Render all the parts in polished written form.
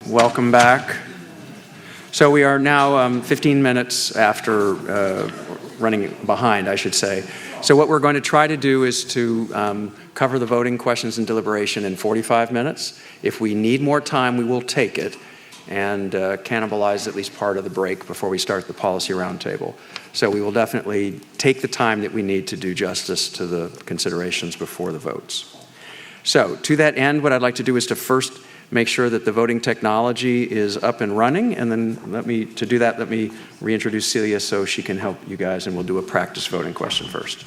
Welcome back. So we are now 15 minutes after running behind, I should say. So what we're going to try to do is to cover the voting questions and deliberation in 45 minutes. If we need more time, we will take it and cannibalize at least part of the break before we start the policy roundtable. So we will definitely take the time that we need to do justice to the considerations before the votes. So to that end, what I'd like to do is to first make sure that the voting technology is up and running, and then let me reintroduce Celia so she can help you guys, and we'll do a practice voting question first.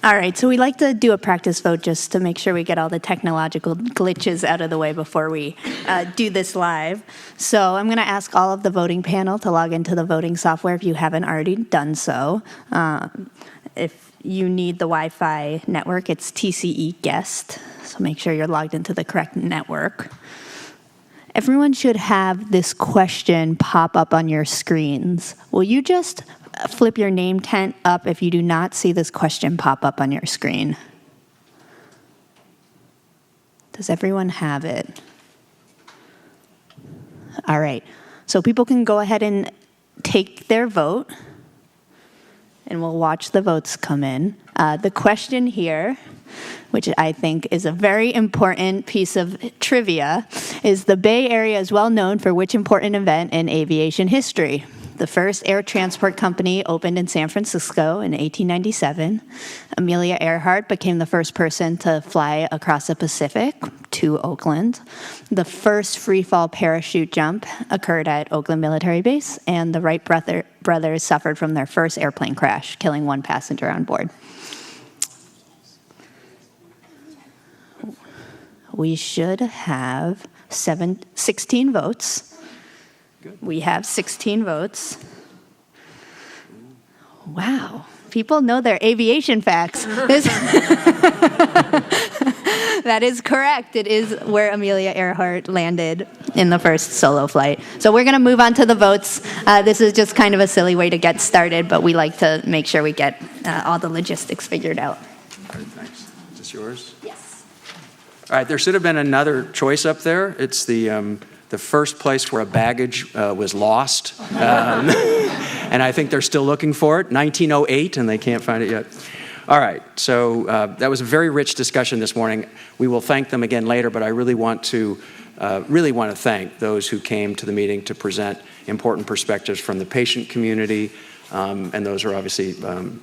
All right, so we like to do a practice vote just to make sure we get all the technological glitches out of the way before we do this live. So I'm going to ask all of the voting panel to log into the voting software if you haven't already done so. If you need the Wi-Fi network, it's TCE guest, so make sure you're logged into the correct network. Everyone should have this question pop up on your screens. Will you just flip your name tent up if you do not see this question pop up on your screen? Does everyone have it? All right, so people can go ahead and take their vote, and we'll watch the votes come in. The question here, which I think is a very important piece of trivia, is the Bay Area is well known for which important event in aviation history? The first air transport company opened in San Francisco in 1897. Amelia Earhart became the first person to fly across the Pacific to Oakland. The first free-fall parachute jump occurred at Oakland Military Base, and the Wright brothers suffered from their first airplane crash, killing one passenger on board. We should have 16 votes. We have 16 votes. Wow, people know their aviation facts. That is correct. It is where Amelia Earhart landed in the first solo flight. So we're going to move on to the votes. This is just kind of a silly way to get started, but we like to make sure we get all the logistics figured out. All right, thanks. Is this yours? Yes. All right, there should have been another choice up there. It's the first place where a baggage was lost. And I think they're still looking for it, 1908, and they can't find it yet. All right, so that was a very rich discussion this morning. We will thank them again later, but I really want to thank those who came to the meeting to present important perspectives from the patient community, and those are obviously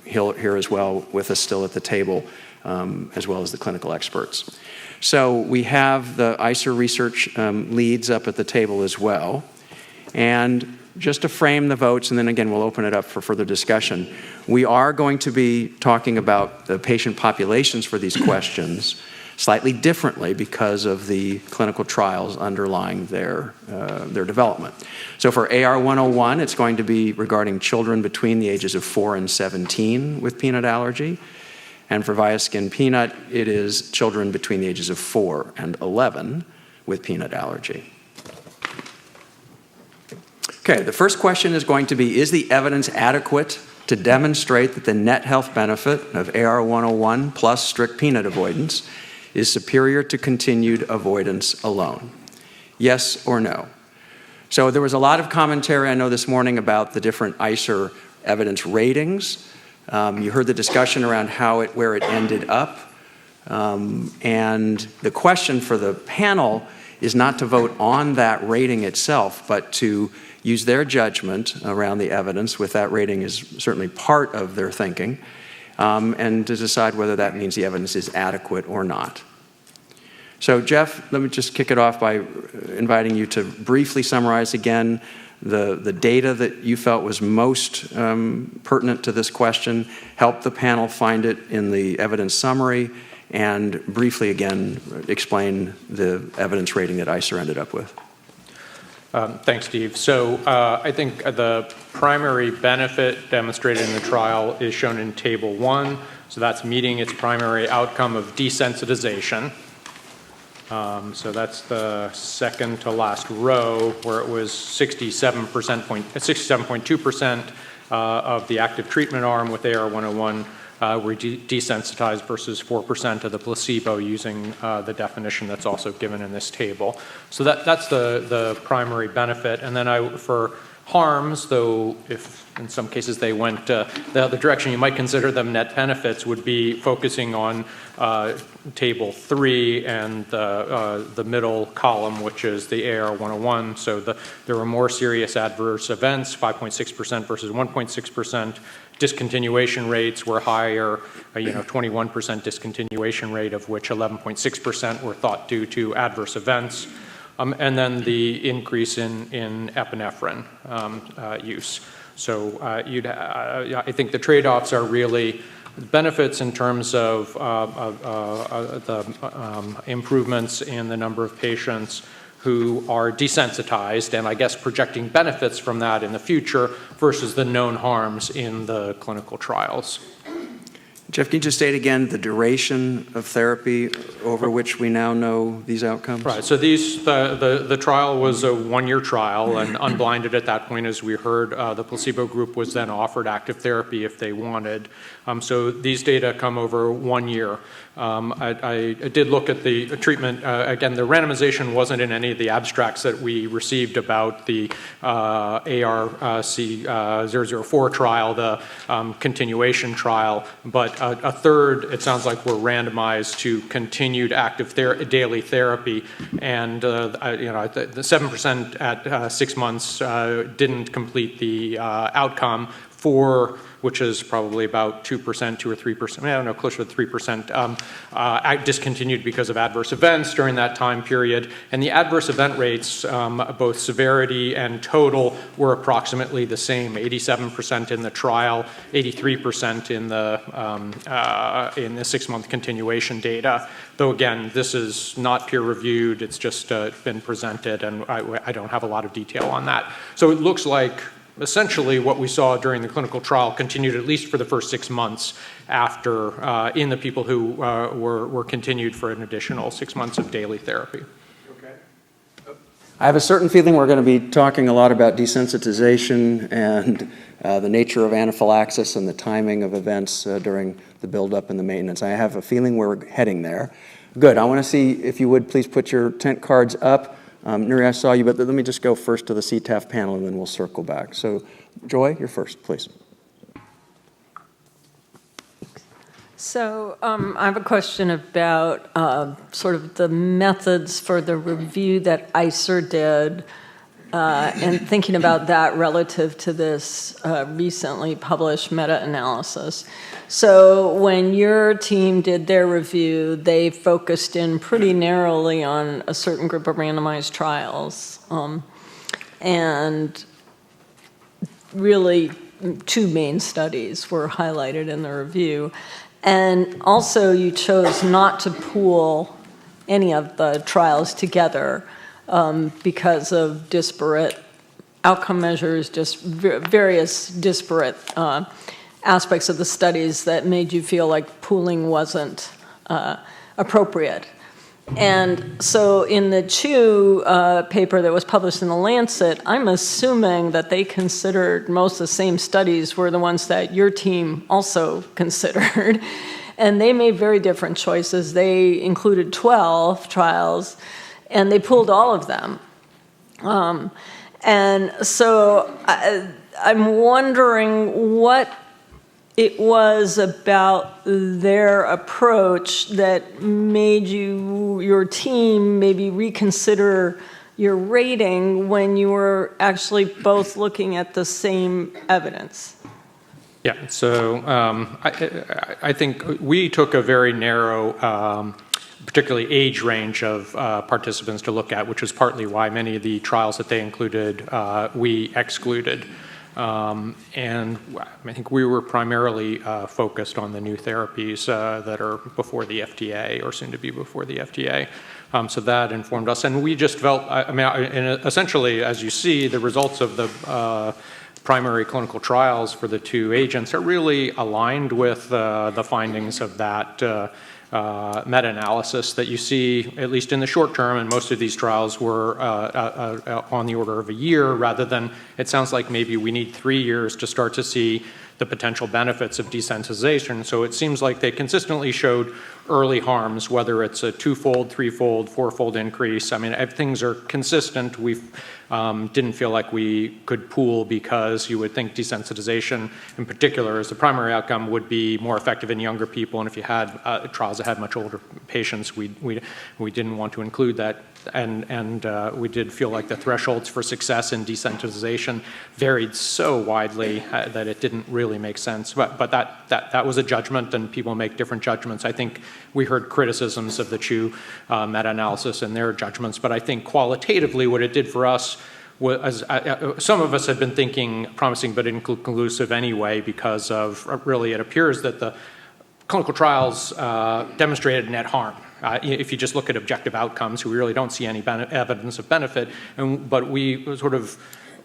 here as well with us still at the table, as well as the clinical experts. So we have the ICER research leads up at the table as well. And just to frame the votes, and then again, we'll open it up for further discussion. We are going to be talking about the patient populations for these questions slightly differently because of the clinical trials underlying their development. So for AR101, it's going to be regarding children between the ages of 4 and 17 with peanut allergy. And for Viaskin Peanut, it is children between the ages of 4 and 11 with peanut allergy. Okay, the first question is going to be, is the evidence adequate to demonstrate that the net health benefit of AR101 plus strict peanut avoidance is superior to continued avoidance alone? Yes or no? So there was a lot of commentary, I know, this morning about the different ICER evidence ratings. You heard the discussion around where it ended up. And the question for the panel is not to vote on that rating itself, but to use their judgment around the evidence, with that rating is certainly part of their thinking, and to decide whether that means the evidence is adequate or not. So Jeff, let me just kick it off by inviting you to briefly summarize again the data that you felt was most pertinent to this question, help the panel find it in the evidence summary, and briefly again explain the evidence rating that ICER ended up with. Thanks, Steve. So I think the primary benefit demonstrated in the trial is shown in Table 1. So that's meeting its primary outcome of desensitization. So that's the second to last row, where it was 67.2% of the active treatment arm with AR101 were desensitized versus 4% of the placebo using the definition that's also given in this table. So that's the primary benefit. And then for harms, though if in some cases they went the other direction, you might consider them net benefits, would be focusing on table 3 and the middle column, which is the AR 101. So there were more serious adverse events, 5.6% versus 1.6%. Discontinuation rates were higher, 21% discontinuation rate, of which 11.6% were thought due to adverse events. And then the increase in epinephrine use. So I think the trade-offs are really benefits in terms of the improvements in the number of patients who are desensitized, and I guess projecting benefits from that in the future versus the known harms in the clinical trials. Jeff, can you just state again the duration of therapy over which we now know these outcomes? Right. So the trial was a 1-year trial and unblinded at that point. As we heard, the placebo group was then offered active therapy if they wanted. So these data come over 1 year. I did look at the treatment. Again, the randomization wasn't in any of the abstracts that we received about the ARC-004 trial, the continuation trial, but a third, it sounds like, were randomized to continued active daily therapy, and the 7% at 6 months didn't complete the outcome. 4, which is probably about 2%, 2 or 3%, I don't know, closer to 3%, discontinued because of adverse events during that time period. And the adverse event rates, both severity and total, were approximately the same, 87% in the trial, 83% in the 6-month continuation data. Though again, this is not peer-reviewed, it's just been presented, and I don't have a lot of detail on that. So it looks like essentially what we saw during the clinical trial continued at least for the first 6 months after in the people who were continued for an additional 6 months of daily therapy. Okay. I have a certain feeling we're going to be talking a lot about desensitization and the nature of anaphylaxis and the timing of events during the buildup and the maintenance. I have a feeling we're heading there. Good. I want to see if you would please put your tent cards up. Nuri, I saw you, but let me just go first to the CTAF panel, and then we'll circle back. So, Joy, you're first, please. So I have a question about sort of the methods for the review that ICER did, and thinking about that relative to this recently published meta-analysis. So when your team did their review, they focused in pretty narrowly on a certain group of randomized trials, and really 2 main studies were highlighted in the review. And also you chose not to pool any of the trials together because of disparate outcome measures, just various disparate aspects of the studies that made you feel like pooling wasn't appropriate. And so in the Chu paper that was published in The Lancet, I'm assuming that they considered most of the same studies were the ones that your team also considered. And they made very different choices. They included 12 trials, and they pooled all of them. And so I'm wondering what it was about their approach that made your team maybe reconsider your rating when you were actually both looking at the same evidence. Yeah, so I think we took a very narrow, particularly age range of participants to look at, which was partly why many of the trials that they included we excluded. And I think we were primarily focused on the new therapies that are before the FDA or soon to be before the FDA. So that informed us. And we just felt, essentially, as you see, the results of the primary clinical trials for the 2 agents are really aligned with the findings of that meta-analysis that you see, at least in the short term, and most of these trials were on the order of a year, rather than, it sounds like maybe we need 3 years to start to see the potential benefits of desensitization. So it seems like they consistently showed early harms, whether it's a 2-fold, 3-fold, 4-fold increase. I mean, if things are consistent, we didn't feel like we could pool, because you would think desensitization in particular as the primary outcome would be more effective in younger people. And if you had trials that had much older patients, we didn't want to include that. And we did feel like the thresholds for success in desensitization varied so widely that it didn't really make sense. But that was a judgment, and people make different judgments. I think we heard criticisms of the Chu meta-analysis and their judgments, but I think qualitatively what it did for us was, some of us had been thinking promising but inconclusive anyway, because of really it appears that the clinical trials demonstrated net harm. If you just look at objective outcomes, we really don't see any evidence of benefit, but we sort of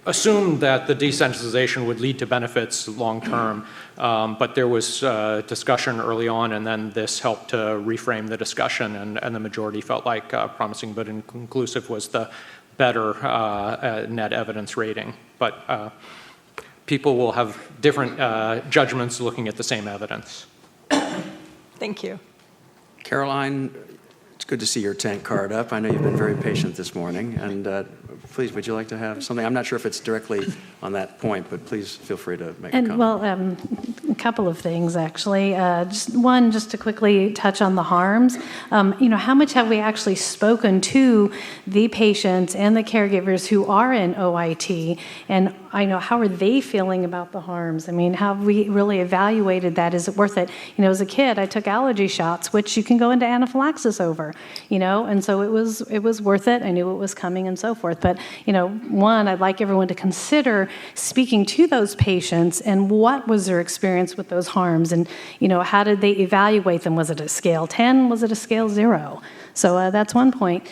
assumed that the desensitization would lead to benefits long term, but there was discussion early on, and then this helped to reframe the discussion, and the majority felt like promising but inconclusive was the better net evidence rating. But people will have different judgments looking at the same evidence. Thank you. Caroline, it's good to see your tank card up. I know you've been very patient this morning, and please, would you like to have something? I'm not sure if it's directly on that point, but please feel free to make a comment. Well, a couple of things, actually. Just to quickly touch on the harms. How much have we actually spoken to the patients and the caregivers who are in OIT, and how are they feeling about the harms? I mean, have we really evaluated that? Is it worth it? As a kid, I took allergy shots, which you can go into anaphylaxis over, and so it was worth it. I knew it was coming and so forth. But, one, I'd like everyone to consider speaking to those patients and what was their experience with those harms, and, how did they evaluate them? Was it a scale 10? Was it a scale 0? So that's one point.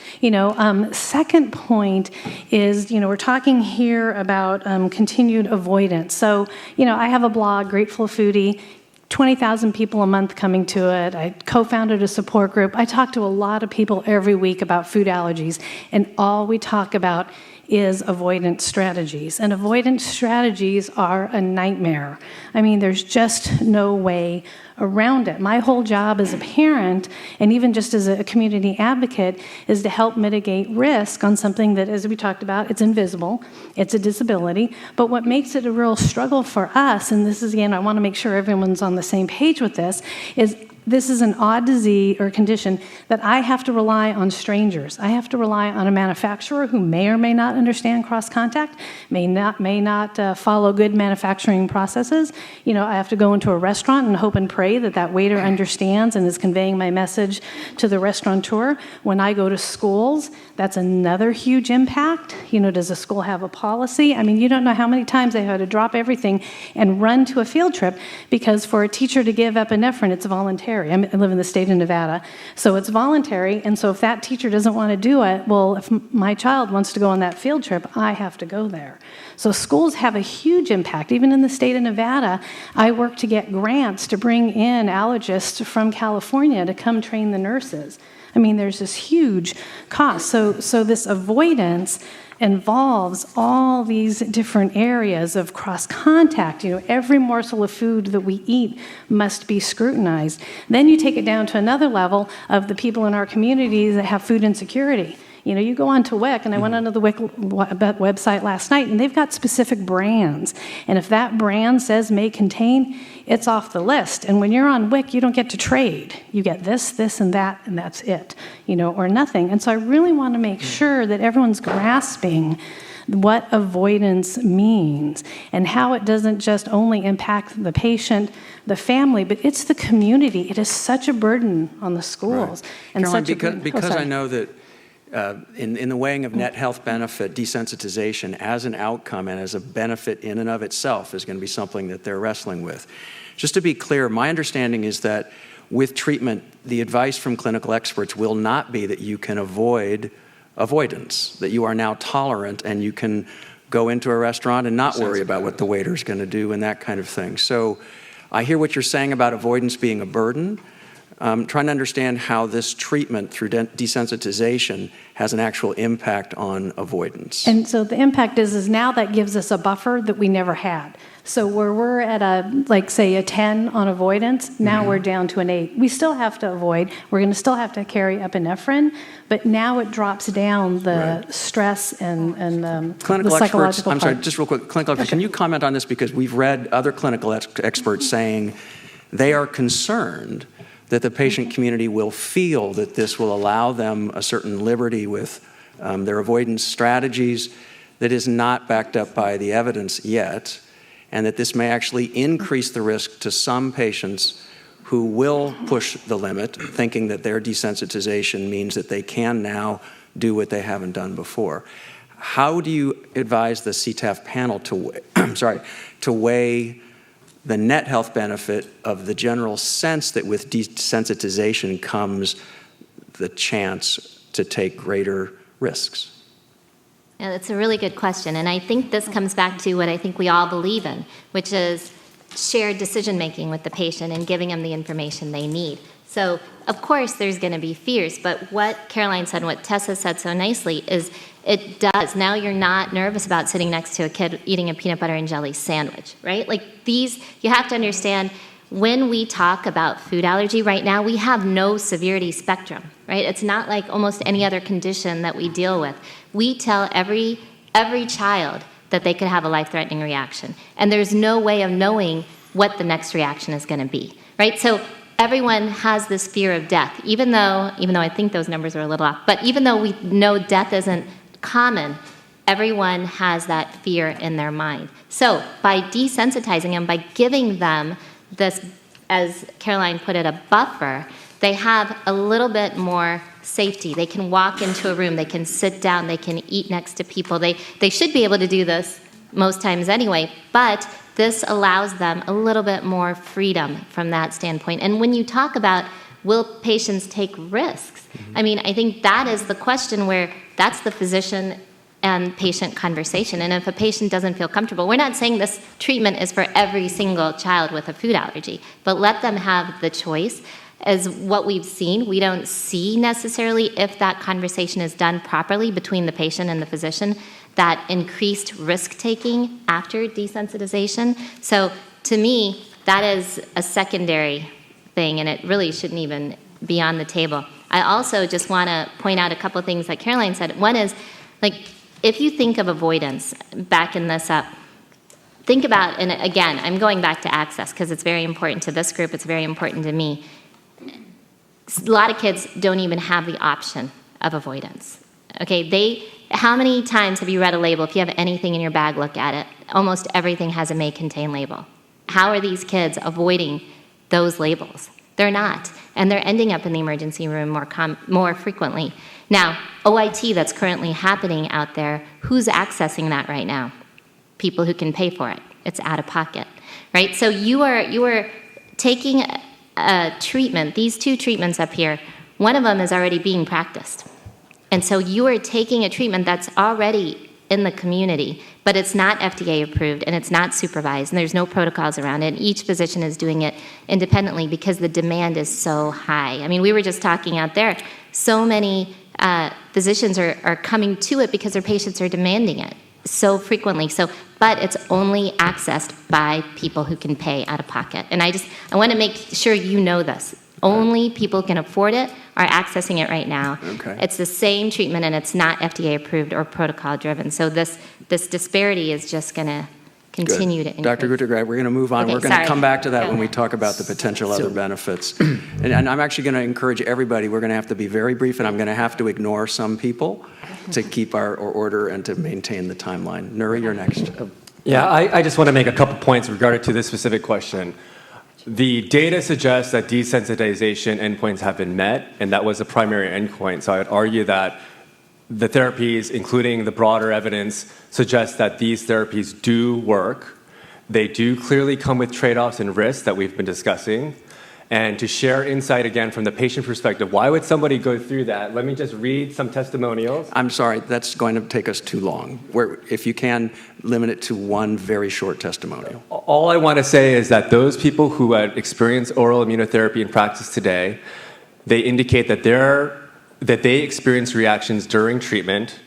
Second point is, we're talking here about continued avoidance. So, I have a blog, Grateful Foodie, 20,000 people a month coming to it. I co-founded a support group. I talk to a lot of people every week about food allergies, and all we talk about is avoidance strategies. And avoidance strategies are a nightmare. I mean, there's just no way around it. My whole job as a parent, and even just as a community advocate, is to help mitigate risk on something that, as we talked about, it's invisible, it's a disability, but what makes it a real struggle for us, and this is, again, I want to make sure everyone's on the same page with this, is this is an odd disease or condition that I have to rely on strangers. I have to rely on a manufacturer who may or may not understand cross-contact, may not follow good manufacturing processes. I have to go into a restaurant and hope and pray that waiter understands and is conveying my message to the restaurateur. When I go to schools, that's another huge impact. Does a school have a policy? I mean, you don't know how many times I had to drop everything and run to a field trip because for a teacher to give epinephrine, it's voluntary. I live in the state of Nevada, so it's voluntary, and so if that teacher doesn't want to do it, well, if my child wants to go on that field trip, I have to go there. So schools have a huge impact. Even in the state of Nevada, I work to get grants to bring in allergists from California to come train the nurses. I mean, there's this huge cost. So this avoidance involves all these different areas of cross-contact. Every morsel of food that we eat must be scrutinized. Then you take it down to another level of the people in our communities that have food insecurity. You go on to WIC, and I went onto the WIC website last night, and they've got specific brands. And if that brand says may contain, it's off the list. And when you're on WIC, you don't get to trade. You get this, and that's it, or nothing. And so I really want to make sure that everyone's grasping what avoidance means and how it doesn't just only impact the patient, the family, but it's the community. It is such a burden on the schools. Right. And Caroline, because I know that in the weighing of net health benefit, desensitization as an outcome and as a benefit in and of itself is going to be something that they're wrestling with. Just to be clear, my understanding is that with treatment, the advice from clinical experts will not be that you can avoid avoidance, that you are now tolerant and you can go into a restaurant and not worry about what the waiter's going to do and that kind of thing. So I hear what you're saying about avoidance being a burden. Trying to understand how this treatment through desensitization has an actual impact on avoidance. And so the impact is now that gives us a buffer that we never had. So where we're at say a 10 on avoidance, now we're down to an 8. We still have to avoid. We're going to still have to carry epinephrine, but now it drops down the stress and Clinical the experts, psychological I'm sorry, part. just real quick, clinical experts, can you comment on this? Because we've read other clinical experts saying they are concerned that the patient community will feel that this will allow them a certain liberty with their avoidance strategies that is not backed up by the evidence yet, and that this may actually increase the risk to some patients who will push the limit, thinking that their desensitization means that they can now do what they haven't done before. How do you advise the CTAF panel to weigh the net health benefit of the general sense that with desensitization comes the chance to take greater risks? Yeah, that's a really good question. And I think this comes back to what I think we all believe in, which is shared decision-making with the patient and giving them the information they need. So, of course, there's going to be fears, but what Caroline said and what Tessa said so nicely is it does. Now you're not nervous about sitting next to a kid eating a peanut butter and jelly sandwich, right? Like these, you have to understand, when we talk about food allergy right now, we have no severity spectrum, right? It's not like almost any other condition that we deal with. We tell every child that they could have a life-threatening reaction, and there's no way of knowing what the next reaction is going to be, right? So everyone has this fear of death, even though I think those numbers are a little off, but even though we know death isn't common, everyone has that fear in their mind. So by desensitizing them, by giving them this, as Caroline put it, a buffer, they have a little bit more safety. They can walk into a room, they can sit down, they can eat next to people. They should be able to do this most times anyway, but this allows them a little bit more freedom from that standpoint. And when you talk about will patients take risks, I mean, I think that is the question where that's the physician and patient conversation. And if a patient doesn't feel comfortable, we're not saying this treatment is for every single child with a food allergy, but let them have the choice. As what we've seen, we don't see necessarily, if that conversation is done properly between the patient and the physician, that increased risk-taking after desensitization. So to me, that is a secondary thing, and it really shouldn't even be on the table. I also just want to point out a couple of things that Caroline said. One is, like, if you think of avoidance, backing this up, think about, and again, I'm going back to access because it's very important to this group, it's very important to me. A lot of kids don't even have the option of avoidance. Okay, how many times have you read a label? If you have anything in your bag, look at it. Almost everything has a may contain label. How are these kids avoiding those labels? They're not, and they're ending up in the emergency room more frequently. Now, OIT that's currently happening out there, who's accessing that right now? People who can pay for it. It's out of pocket, right? So you are taking a treatment, these two treatments up here, one of them is already being practiced. And so you are taking a treatment that's already in the community, but it's not FDA approved and it's not supervised and there's no protocols around it. And each physician is doing it independently because the demand is so high. I mean, we were just talking out there, so many physicians are coming to it because their patients are demanding it so frequently. But it's only accessed by people who can pay out of pocket. And I want to make sure you know this. Only people who can afford it are accessing it right now. Okay. It's the same treatment and it's not FDA approved or protocol driven. So this disparity is just going to continue to increase. Dr. Guttergrad, we're going to move on. Okay, we're going to sorry. come back to that Go when we ahead. talk about the potential other benefits. And I'm actually going to encourage everybody, we're going to have to be very brief, and I'm going to have to ignore some people to keep our order and to maintain the timeline. Nuri, you're next. Yeah, I just want to make a couple points regarding to this specific question. The data suggests that desensitization endpoints have been met, and that was the primary endpoint. So I would argue that the therapies, including the broader evidence, suggest that these therapies do work. They do clearly come with trade-offs and risks that we've been discussing. And to share insight again from the patient perspective, why would somebody go through that? Let me just read some testimonials. I'm sorry, that's going to take us too long. If you can, limit it to one very short testimonial. All I want to say is that those people who have experienced oral immunotherapy in practice today, they indicate that they experience reactions during treatment,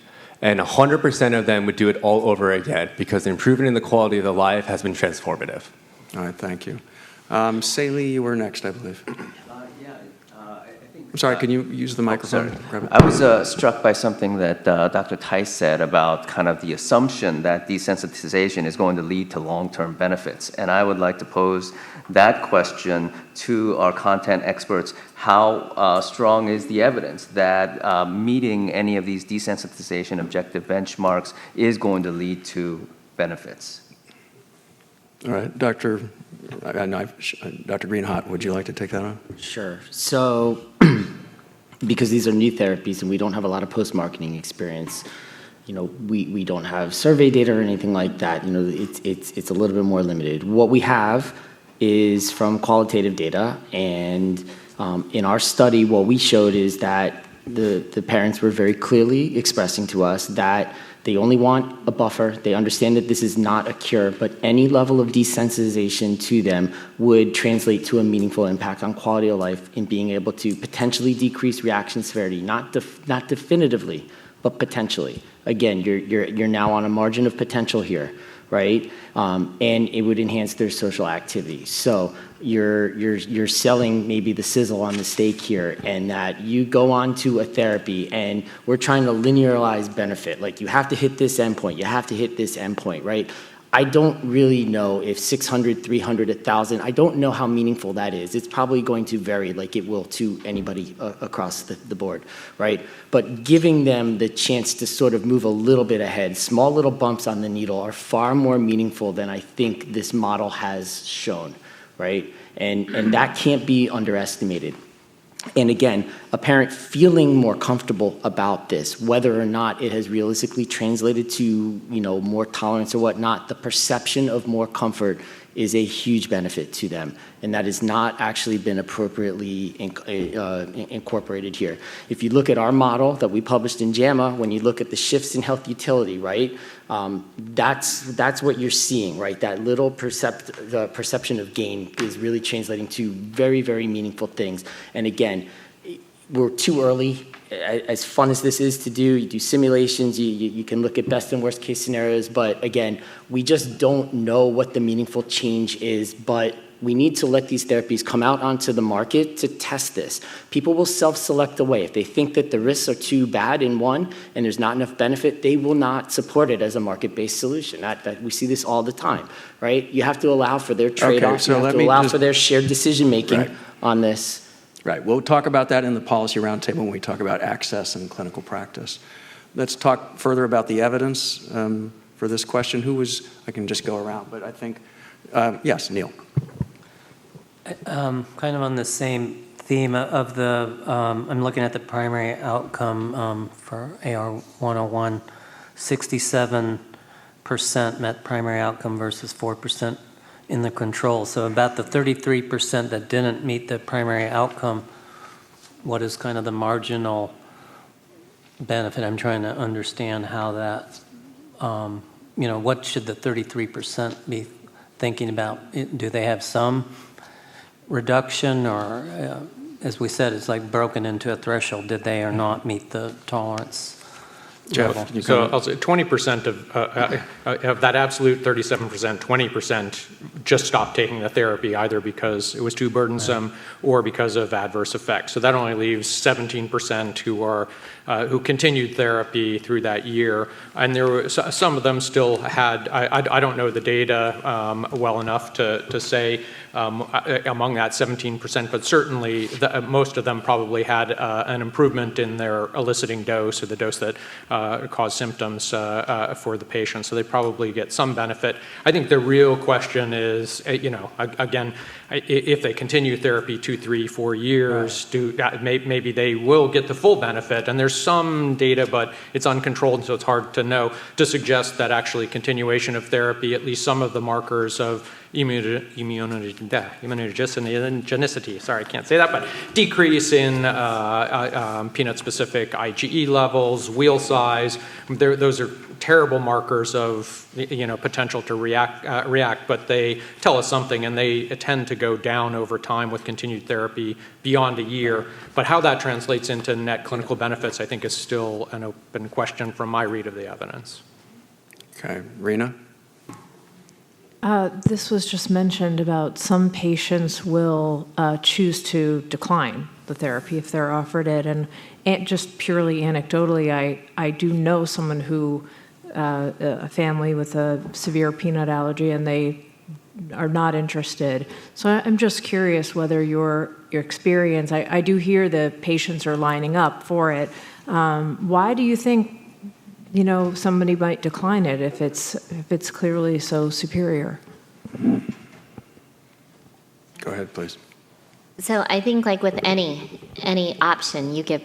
And 100% of them would do it all over again because the improvement in the quality of their life has been transformative. All right, thank you. Saley, you were next, I believe. I'm sorry, can you use the microphone? Grab it. I was struck by something that Dr. Tice said about kind of the assumption that desensitization is going to lead to long-term benefits. And I would like to pose that question to our content experts. How strong is the evidence that meeting any of these desensitization objective benchmarks is going to lead to benefits? All right, Dr. Greenhot, would you like to take that on? Sure. So, because these are new therapies and we don't have a lot of post-marketing experience, we don't have survey data or anything like that. It's a little bit more limited. What we have is from qualitative data, and in our study, what we showed is that the parents were very clearly expressing to us that they only want a buffer. They understand that this is not a cure, but any level of desensitization to them would translate to a meaningful impact on quality of life in being able to potentially decrease reaction severity, not definitively, but potentially. Again, you're now on a margin of potential here, right? And it would enhance their social activity. So you're selling maybe the sizzle on the steak here, and that you go on to a therapy and we're trying to linearize benefit. Like, you have to hit this endpoint, you have to hit this endpoint, right? I don't really know if 600, 300, 1,000, I don't know how meaningful that is. It's probably going to vary like it will to anybody across the board, right? But giving them the chance to sort of move a little bit ahead, small little bumps on the needle are far more meaningful than I think this model has shown, right? And that can't be underestimated. And again, a parent feeling more comfortable about this, whether or not it has realistically translated to, more tolerance or whatnot, the perception of more comfort is a huge benefit to them. And that has not actually been appropriately incorporated here. If you look at our model that we published in JAMA, when you look at the shifts in health utility, right, that's what you're seeing, right? That little the perception of gain is really translating to very, very meaningful things. And again, we're too early. As fun as this is to do, you do simulations, you can look at best and worst case scenarios, but again, we just don't know what the meaningful change is, but we need to let these therapies come out onto the market to test this. People will self-select away. If they think that the risks are too bad in one and there's not enough benefit, they will not support it as a market-based solution. That we see this all the time, right? You have to allow for their trade-off. So you have to allow for their shared decision-making on this. Right. We'll talk about that in the policy roundtable when we talk about access and clinical practice. Let's talk further about the evidence for this question. I can just go around, but I think, yes, Neil. Kind of on the same theme of I'm looking at the primary outcome for AR 101, 67% met primary outcome versus 4% in the control. So about the 33% that didn't meet the primary outcome, what is kind of the marginal benefit? I'm trying to understand how that, what should the 33% be thinking about? Do they have some reduction, or as we said, it's like broken into a threshold? Did they or not meet the tolerance? Jeff, so I'll say 20% of that absolute 37%, 20% just stopped taking the therapy either because it was too burdensome or because of adverse effects. So that only leaves 17% who continued therapy through that year. And there were some of them still had, I don't know the data well enough to say among that 17%, but certainly most of them probably had an improvement in their eliciting dose, or the dose that caused symptoms for the patient. So they probably get some benefit. I think the real question is, again, if they continue therapy 2, 3, 4 years, maybe they will get the full benefit. And there's some data, but it's uncontrolled, so it's hard to know, to suggest that actually continuation of therapy, at least some of the markers of immunogenicity, sorry, I can't say that, but decrease in peanut-specific IgE levels, wheal size, those are terrible markers of potential to react, but they tell us something, and they tend to go down over time with continued therapy beyond a year. But how that translates into net clinical benefits, I think is still an open question from my read of the evidence. Okay, Rena? This was just mentioned about some patients will choose to decline the therapy if they're offered it. And just purely anecdotally, I do know someone who, a family with a severe peanut allergy, and they are not interested. So I'm just curious whether your experience, I do hear the patients are lining up for it. Why do you think, somebody might decline it if it's clearly so superior? Go ahead, please. So I think like with any option you give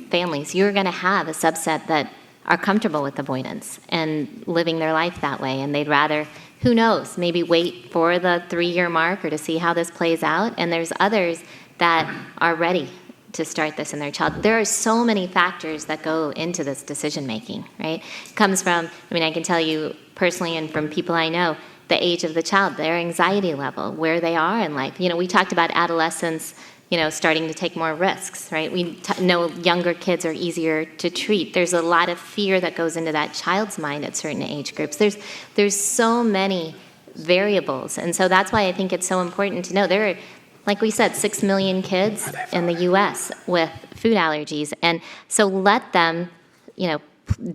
families, you're going to have a subset that are comfortable with avoidance and living their life that way, and they'd rather, who knows, maybe wait for the 3-year mark or to see how this plays out. And there's others that are ready to start this in their child. There are so many factors that go into this decision making, right? It comes from, I can tell you personally and from people I know, the age of the child, their anxiety level, where they are in life. We talked about adolescents, starting to take more risks, right? We know younger kids are easier to treat. There's a lot of fear that goes into that child's mind at certain age groups. There's so many variables. And so that's why I think it's so important to know there are, like we said, 6 million kids in the U.S. with food allergies. And so let them,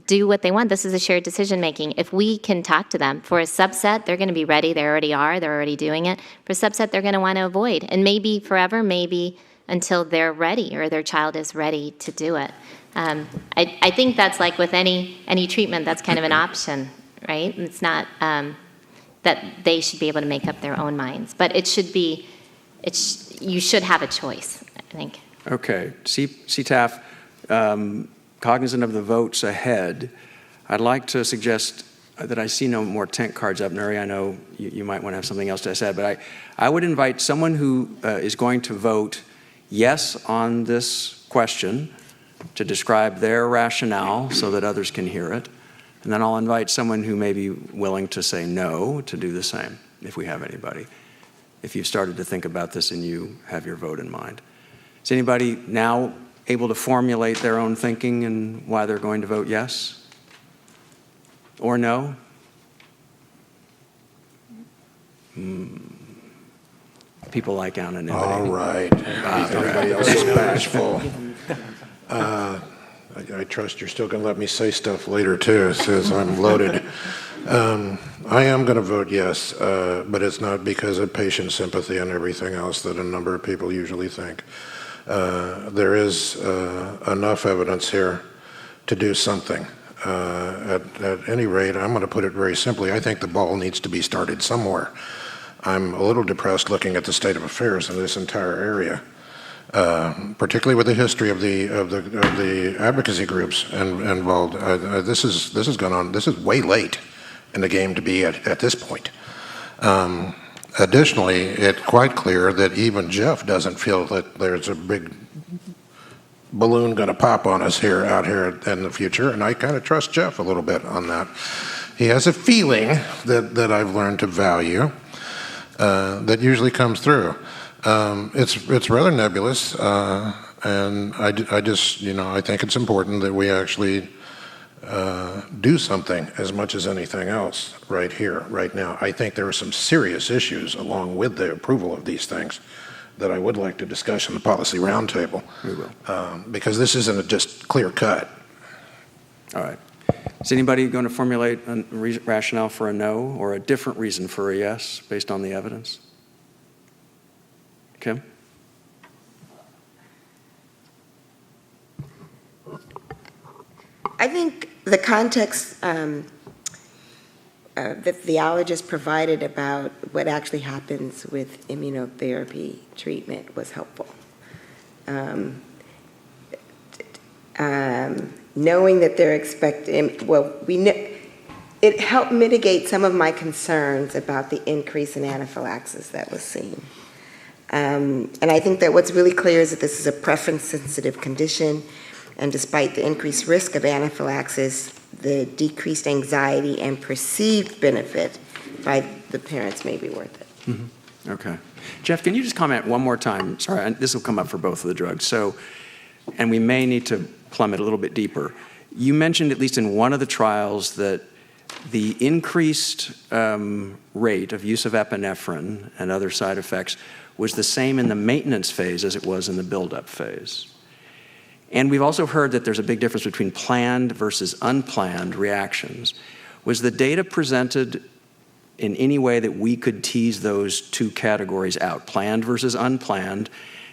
do what they want. This is a shared decision making. If we can talk to them, for a subset, they're going to be ready. They already are. They're already doing it. For a subset, they're going to want to avoid. And maybe forever, maybe until they're ready or their child is ready to do it. I think that's like with any treatment, that's kind of an option, right? It's not that they should be able to make up their own minds. But it should be, you should have a choice, I think. Okay, CTAF, cognizant of the votes ahead, I'd like to suggest that I see no more tent cards up. Nuri, I know you might want to have something else to say, but I would invite someone who is going to vote yes on this question to describe their rationale so that others can hear it. And then I'll invite someone who may be willing to say no to do the same, if we have anybody, if you've started to think about this and you have your vote in mind. Is anybody now able to formulate their own thinking and why they're going to vote yes or no? People like anonymity. All right. Everybody else is bashful. I trust you're still going to let me say stuff later, too, since I'm loaded. I am going to vote yes, but it's not because of patient sympathy and everything else that a number of people usually think. There is enough evidence here to do something. At any rate, I'm going to put it very simply. I think the ball needs to be started somewhere. I'm a little depressed looking at the state of affairs in this entire area, particularly with the history of the advocacy groups involved. This has gone on. This is way late in the game to be at this point. Additionally, it's quite clear that even Jeff doesn't feel that there's a big balloon going to pop on us out here in the future, and I kind of trust Jeff a little bit on that. He has a feeling that I've learned to value that usually comes through. It's rather nebulous, and I just I think it's important that we actually do something as much as anything else right here, right now. I think there are some serious issues along with the approval of these things that I would like to discuss in the policy roundtable. We will. Because this isn't just clear cut. All right. Is anybody going to formulate a rationale for a no or a different reason for a yes based on the evidence? Kim? I think the context that the allergist provided about what actually happens with immunotherapy treatment was helpful. Knowing that they're expecting, it helped mitigate some of my concerns about the increase in anaphylaxis that was seen. And I think that what's really clear is that this is a preference-sensitive condition, and despite the increased risk of anaphylaxis, the decreased anxiety and perceived benefit by the parents may be worth it. Mm-hmm. Okay. Jeff, can you just comment one more time? Sorry, this will come up for both of the drugs. So, and we may need to plummet a little bit deeper. You mentioned, at least in one of the trials, that the increased rate of use of epinephrine and other side effects was the same in the maintenance phase as it was in the buildup phase. And we've also heard that there's a big difference between planned versus unplanned reactions. Was the data presented in any way that we could tease those two categories out, planned versus unplanned,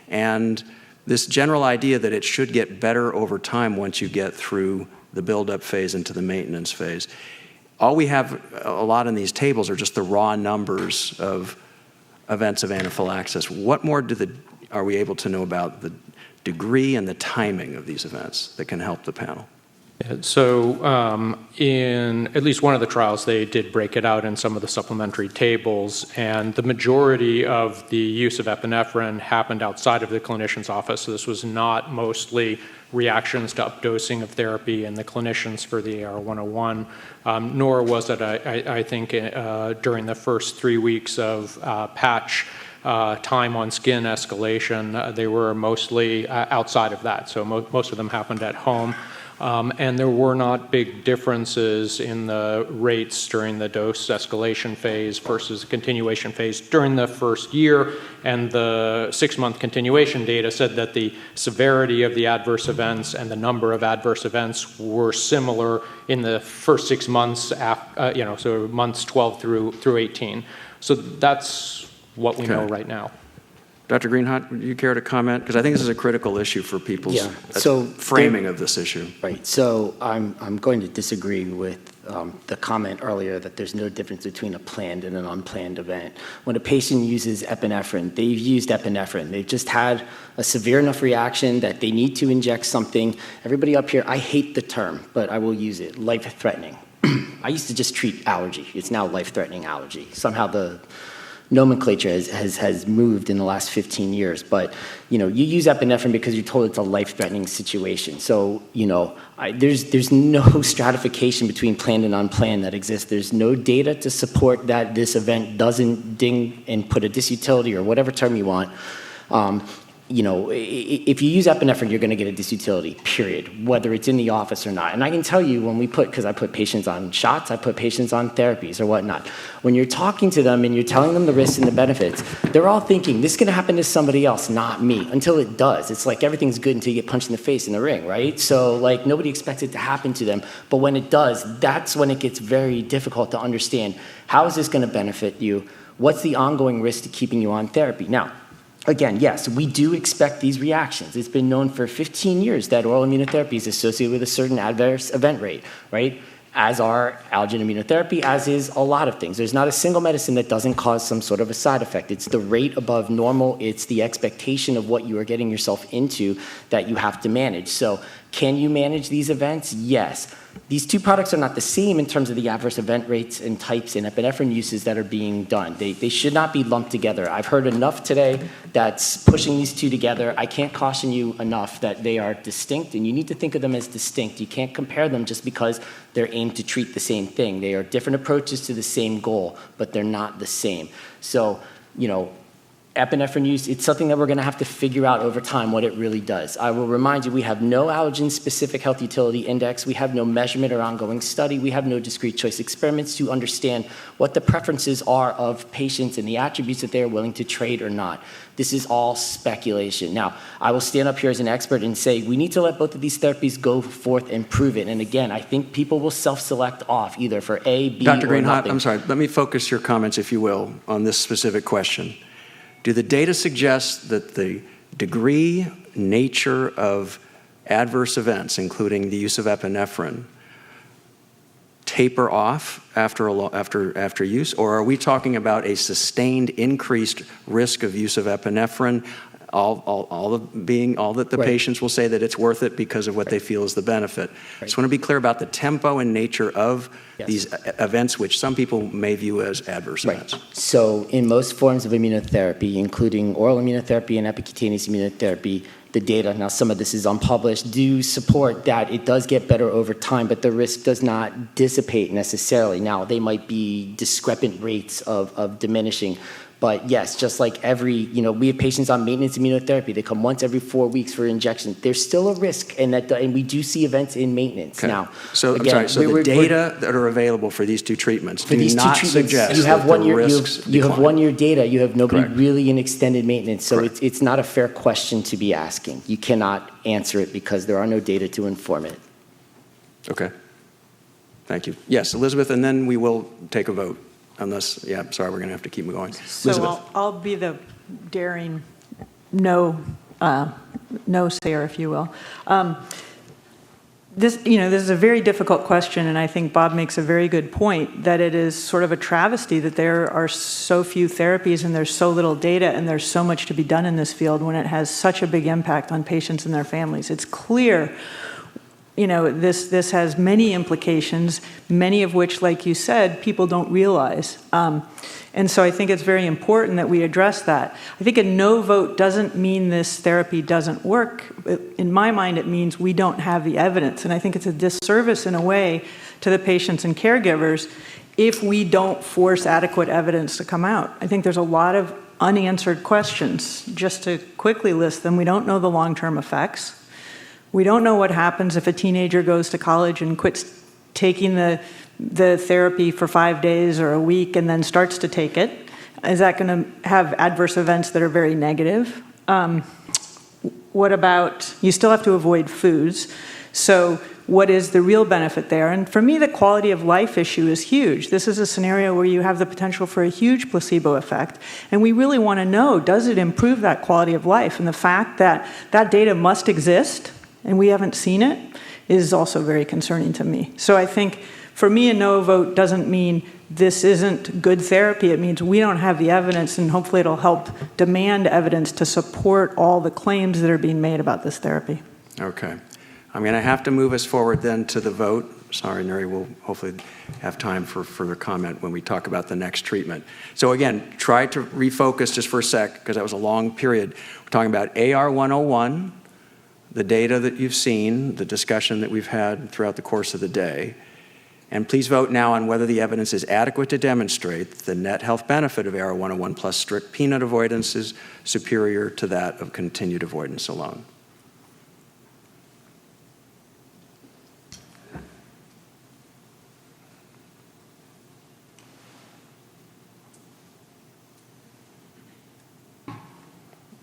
and this general idea that it should get better over time once you get through the buildup phase into the maintenance phase? All we have a lot in these tables are just the raw numbers of events of anaphylaxis. What more are we able to know about the degree and the timing of these events that can help the panel? So in at least one of the trials, they did break it out in some of the supplementary tables, and the majority of the use of epinephrine happened outside of the clinician's office. So this was not mostly reactions to updosing of therapy in the clinicians for the AR-101, nor was it, I think, during the first 3 weeks of patch time on skin escalation. They were mostly outside of that, so most of them happened at home. And there were not big differences in the rates during the dose escalation phase versus the continuation phase during the first year, and the 6-month continuation data said that the severity of the adverse events and the number of adverse events were similar in the first 6 months, so months 12 through 18. So that's what we know right now. Dr. Greenhot, would you care to comment? Because I think this is a critical issue for people's framing of this issue. Right. So I'm going to disagree with the comment earlier that there's no difference between a planned and an unplanned event. When a patient uses epinephrine, they've used epinephrine. They've just had a severe enough reaction that they need to inject something. Everybody up here, I hate the term, but I will use it, life-threatening. I used to just treat allergy. It's now life-threatening allergy. Somehow the nomenclature has moved in the last 15 years, but you use epinephrine because you're told it's a life-threatening situation. So there's no stratification between planned and unplanned that exists. There's no data to support that this event doesn't ding and put a disutility or whatever term you want. If you use epinephrine, you're going to get a disutility, period, whether it's in the office or not. And I can tell you because I put patients on shots, I put patients on therapies or whatnot. When you're talking to them and you're telling them the risks and the benefits, they're all thinking, this is going to happen to somebody else, not me, until it does. It's like everything's good until you get punched in the face in the ring, right? So nobody expects it to happen to them. But when it does, that's when it gets very difficult to understand, how is this going to benefit you? What's the ongoing risk to keeping you on therapy? Now, again, yes, we do expect these reactions. It's been known for 15 years that oral immunotherapy is associated with a certain adverse event rate, right? As are allergen immunotherapy, as is a lot of things. There's not a single medicine that doesn't cause some sort of a side effect. It's the rate above normal. It's the expectation of what you are getting yourself into that you have to manage. So can you manage these events? Yes. These two products are not the same in terms of the adverse event rates and types and epinephrine uses that are being done. They should not be lumped together. I've heard enough today that's pushing these two together. I can't caution you enough that they are distinct, and you need to think of them as distinct. You can't compare them just because they're aimed to treat the same thing. They are different approaches to the same goal, but they're not the same. So, epinephrine use, it's something that we're going to have to figure out over time what it really does. I will remind you, we have no allergen-specific health utility index. We have no measurement or ongoing study. We have no discrete choice experiments to understand what the preferences are of patients and the attributes that they are willing to trade or not. This is all speculation. Now, I will stand up here as an expert and say we need to let both of these therapies go forth and prove it. And again, I think people will self-select off either for A, B, Dr. or Greenhot, nothing. I'm sorry. Let me focus your comments, if you will, on this specific question. Do the data suggest that the degree, nature of adverse events, including the use of epinephrine, taper off after use, or are we talking about a sustained increased risk of use of epinephrine? All that the patients will say that it's worth it because of what they feel is the benefit. I just want to be clear about the tempo and nature of these events, which some people may view as adverse events. So in most forms of immunotherapy, including oral immunotherapy and epicutaneous immunotherapy, the data, now some of this is unpublished, do support that it does get better over time, but the risk does not dissipate necessarily. Now, they might be discrepant rates of diminishing, But yes, just like we have patients on maintenance immunotherapy. They come once every 4 weeks for injection. There's still a risk, and we do see events in maintenance. Okay. Now, So, again, I'm sorry, so the data that are available for these two treatments do not suggest you have that 1 the year, risks you have decline. 1 year data. You have nobody Correct. really in extended maintenance. So Correct. it's not a fair question to be asking. You cannot answer it because there are no data to inform it. Okay. Thank you. Yes, Elizabeth, and then we will take a vote. Unless, sorry, we're going to have to keep going. So Elizabeth. I'll be the daring no sayer, if you will. This is a very difficult question, and I think Bob makes a very good point that it is sort of a travesty that there are so few therapies and there's so little data and there's so much to be done in this field when it has such a big impact on patients and their families. It's clear, this has many implications, many of which, like you said, people don't realize. And so I think it's very important that we address that. I think a no vote doesn't mean this therapy doesn't work. In my mind, it means we don't have the evidence. And I think it's a disservice in a way to the patients and caregivers if we don't force adequate evidence to come out. I think there's a lot of unanswered questions. Just to quickly list them, we don't know the long-term effects. We don't know what happens if a teenager goes to college and quits taking the therapy for 5 days or a week and then starts to take it. Is that going to have adverse events that are very negative? What about, you still have to avoid foods. So what is the real benefit there? And for me, the quality of life issue is huge. This is a scenario where you have the potential for a huge placebo effect. And we really want to know, does it improve that quality of life? And the fact that that data must exist and we haven't seen it is also very concerning to me. So I think for me, a no vote doesn't mean this isn't good therapy. It means we don't have the evidence, and hopefully it'll help demand evidence to support all the claims that are being made about this therapy. Okay. I'm going to have to move us forward then to the vote. Sorry, Nuri, we'll hopefully have time for further comment when we talk about the next treatment. So again, try to refocus just for a sec, because that was a long period. We're talking about AR101, the data that you've seen, the discussion that we've had throughout the course of the day. And please vote now on whether the evidence is adequate to demonstrate the net health benefit of AR101 plus strict peanut avoidance is superior to that of continued avoidance alone.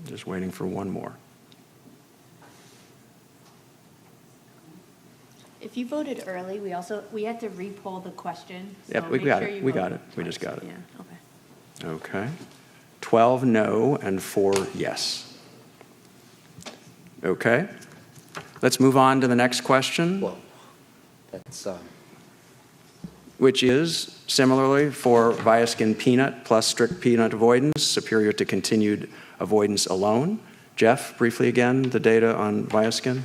Just waiting for one more. If you voted early, we had to re-poll the question. So Yep, we make got sure it. you We vote got it. We twice. just got it. Yeah, okay. Okay. 12 no and 4 yes. Okay. Let's move on to the next question, Well, that's which is similarly for Viaskin Peanut plus strict peanut avoidance, superior to continued avoidance alone. Jeff, briefly again, the data on Viaskin.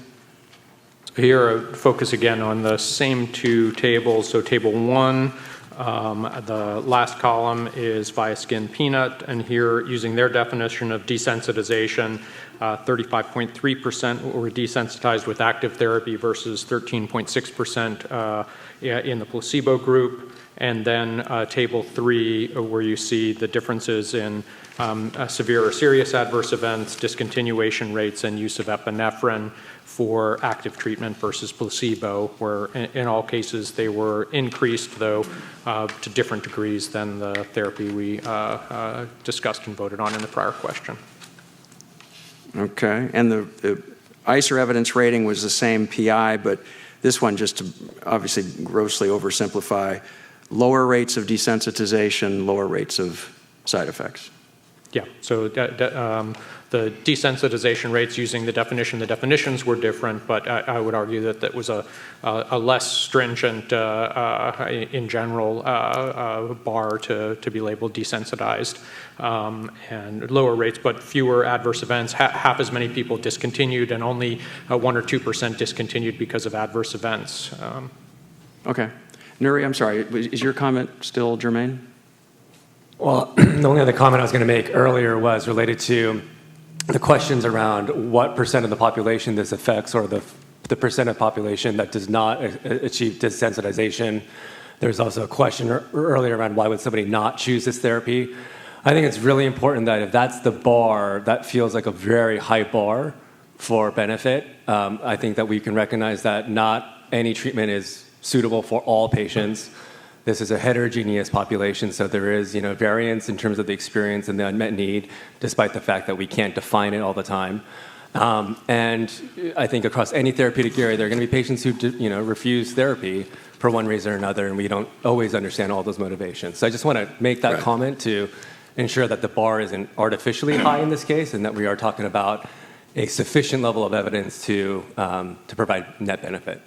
Here, focus again on the same two tables. So table 1, the last column is Viaskin Peanut, and here, using their definition of desensitization, 35.3% were desensitized with active therapy versus 13.6% in the placebo group. And then table 3, where you see the differences in severe or serious adverse events, discontinuation rates, and use of epinephrine for active treatment versus placebo, where in all cases they were increased, though, to different degrees than the therapy we discussed and voted on in the prior question. Okay, and the ICER evidence rating was the same PI, but this one, just to obviously grossly oversimplify, lower rates of desensitization, lower rates of side effects. Yeah, so the desensitization rates using the definitions were different, but I would argue that that was a less stringent, in general, bar to be labeled desensitized, and lower rates, but fewer adverse events. Half as many people discontinued, and only 1 or 2% discontinued because of adverse events. Okay. Nuri, I'm sorry, is your comment still germane? Well, the only other comment I was going to make earlier was related to the questions around what percent of the population this affects, or the percent of population that does not achieve desensitization. There's also a question earlier around why would somebody not choose this therapy. I think it's really important that if that's the bar, that feels like a very high bar for benefit. I think that we can recognize that not any treatment is suitable for all patients. This is a heterogeneous population, so there is, variance in terms of the experience and the unmet need, despite the fact that we can't define it all the time. And I think across any therapeutic area, there are going to be patients who, refuse therapy for one reason or another, and we don't always understand all those motivations. So I just want to make that comment to ensure that the bar isn't artificially high in this case, and that we are talking about a sufficient level of evidence to provide net benefit.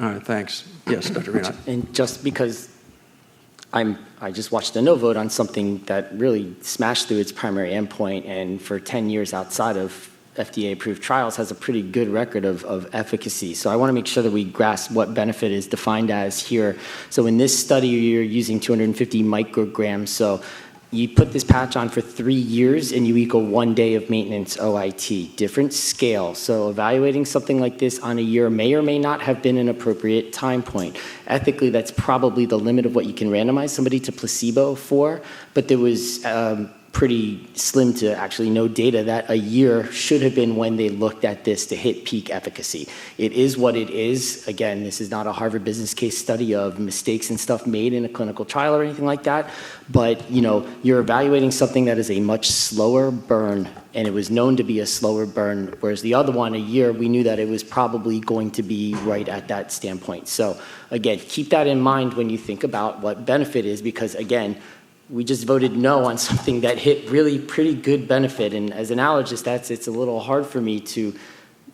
All right, thanks. Yes, Dr. Peanut. And just because I just watched a no vote on something that really smashed through its primary endpoint, and for 10 years outside of FDA-approved trials has a pretty good record of efficacy. So I want to make sure that we grasp what benefit is defined as here. So in this study, you're using 250 micrograms. So you put this patch on for 3 years and you equal 1 day of maintenance OIT. Different scale. So evaluating something like this on a year may or may not have been an appropriate time point. Ethically, that's probably the limit of what you can randomize somebody to placebo for, but there was pretty slim to actually no data that a year should have been when they looked at this to hit peak efficacy. It is what it is. Again, this is not a Harvard business case study of mistakes and stuff made in a clinical trial or anything like that, but you're evaluating something that is a much slower burn, and it was known to be a slower burn, whereas the other one, a year, we knew that it was probably going to be right at that standpoint. So again, keep that in mind when you think about what benefit is, because again, we just voted no on something that hit really pretty good benefit. And as an allergist, it's a little hard for me to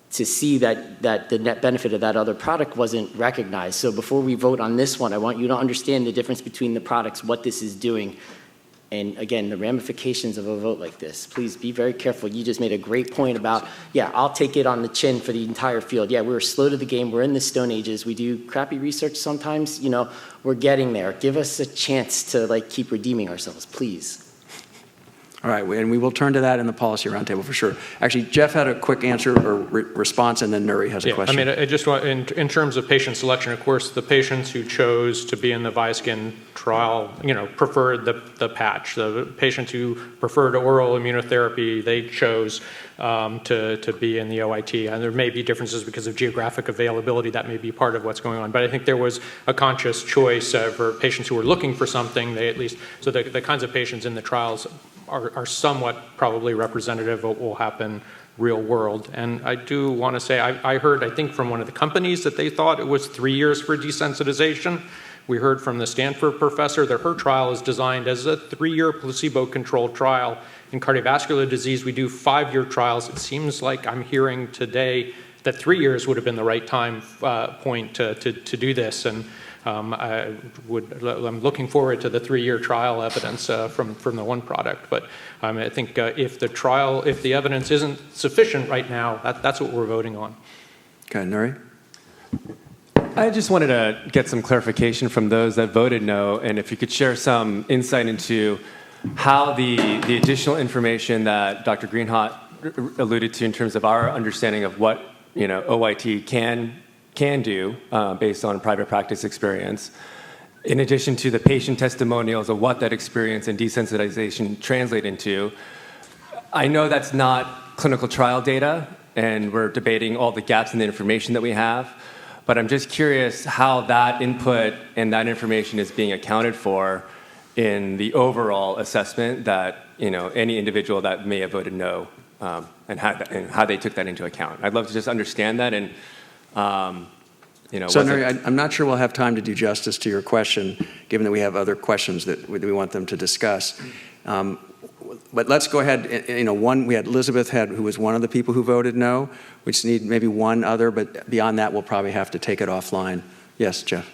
see that the net benefit of that other product wasn't recognized. So before we vote on this one, I want you to understand the difference between the products, what this is doing, and again, the ramifications of a vote like this. Please be very careful. You just made a great point about, yeah, I'll take it on the chin for the entire field. Yeah, we're slow to the game. We're in the Stone Ages. We do crappy research sometimes. We're getting there. Give us a chance to keep redeeming ourselves, please. All right, and we will turn to that in the policy roundtable for sure. Actually, Jeff had a quick answer or response, and then Nuri has a question. I just want, in terms of patient selection, of course, the patients who chose to be in the Viaskin trial, preferred the patch. The patients who preferred oral immunotherapy, they chose to be in the OIT. And there may be differences because of geographic availability. That may be part of what's going on. But I think there was a conscious choice for patients who were looking for something. They at least, so the kinds of patients in the trials are somewhat probably representative of what will happen real world. And I do want to say, I heard, I think from one of the companies that they thought it was 3 years for desensitization. We heard from the Stanford professor that her trial is designed as a 3-year placebo-controlled trial. In cardiovascular disease, we do 5-year trials. It seems like I'm hearing today that 3 years would have been the right time point to do this. And I'm looking forward to the 3-year trial evidence from the one product. But I think if the evidence isn't sufficient right now, that's what we're voting on. Okay, Nuri? I just wanted to get some clarification from those that voted no, and if you could share some insight into how the additional information that Dr. Greenhot alluded to in terms of our understanding of what OIT can do based on private practice experience, in addition to the patient testimonials of what that experience and desensitization translate into. I know that's not clinical trial data, and we're debating all the gaps in the information that we have, but I'm just curious how that input and that information is being accounted for in the overall assessment that any individual that may have voted no and how they took that into account. I'd love to just understand that and. So, Nuri, I'm not sure we'll have time to do justice to your question, given that we have other questions that we want them to discuss. But let's go ahead. We had Elizabeth who was one of the people who voted no. We just need maybe one other, but beyond that, we'll probably have to take it offline. Yes, Jeff.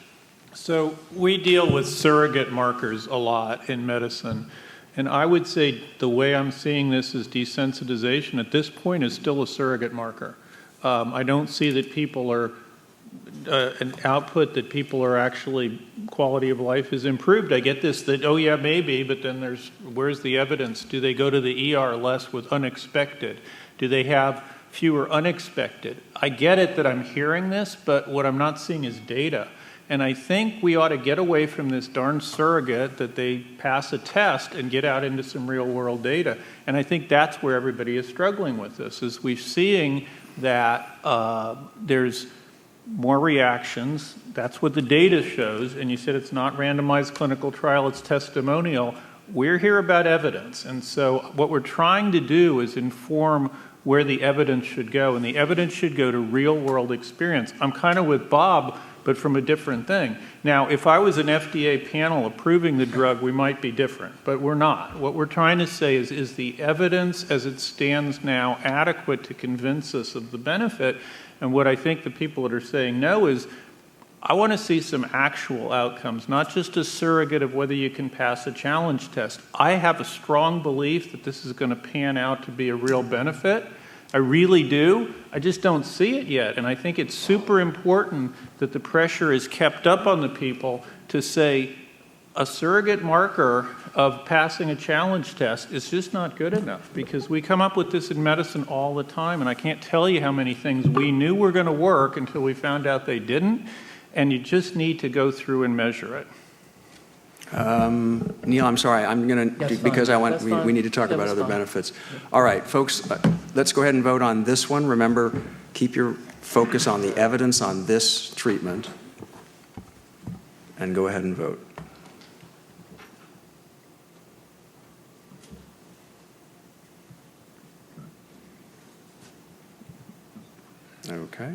So we deal with surrogate markers a lot in medicine. And I would say the way I'm seeing this is desensitization at this point is still a surrogate marker. I don't see that people are an output that people are actually quality of life is improved. I get this that, oh yeah, maybe, but then where's the evidence? Do they go to the ER less with unexpected? Do they have fewer unexpected? I get it that I'm hearing this, but what I'm not seeing is data. And I think we ought to get away from this darn surrogate that they pass a test and get out into some real world data. And I think that's where everybody is struggling with this, is we're seeing that there's more reactions. That's what the data shows. And you said it's not randomized clinical trial, it's testimonial. We're here about evidence. And so what we're trying to do is inform where the evidence should go. And the evidence should go to real world experience. I'm kind of with Bob, but from a different thing. Now, if I was an FDA panel approving the drug, we might be different, but we're not. What we're trying to say is the evidence as it stands now adequate to convince us of the benefit? And what I think the people that are saying no is, I want to see some actual outcomes, not just a surrogate of whether you can pass a challenge test. I have a strong belief that this is going to pan out to be a real benefit. I really do. I just don't see it yet. And I think it's super important that the pressure is kept up on the people to say a surrogate marker of passing a challenge test is just not good enough, because we come up with this in medicine all the time, and I can't tell you how many things we knew were going to work until we found out they didn't, and you just need to go through and measure it. Neil, I'm sorry. I'm going to, because we need to talk about other benefits. All right, folks, let's go ahead and vote on this one. Remember, keep your focus on the evidence on this treatment, and go ahead and vote. Okay.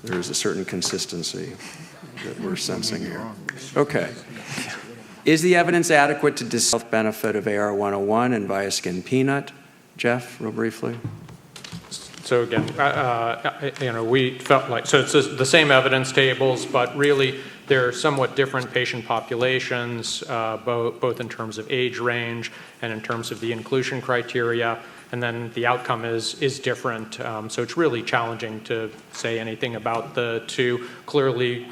There is a certain consistency that we're sensing here. Okay. Is the evidence adequate to discuss the health benefit of AR-101 and Viaskin Peanut? Jeff, real briefly. So again, we felt like, so it's the same evidence tables, but really they're somewhat different patient populations, both in terms of age range and in terms of the inclusion criteria. And then the outcome is different. So it's really challenging to say anything about the two. Clearly,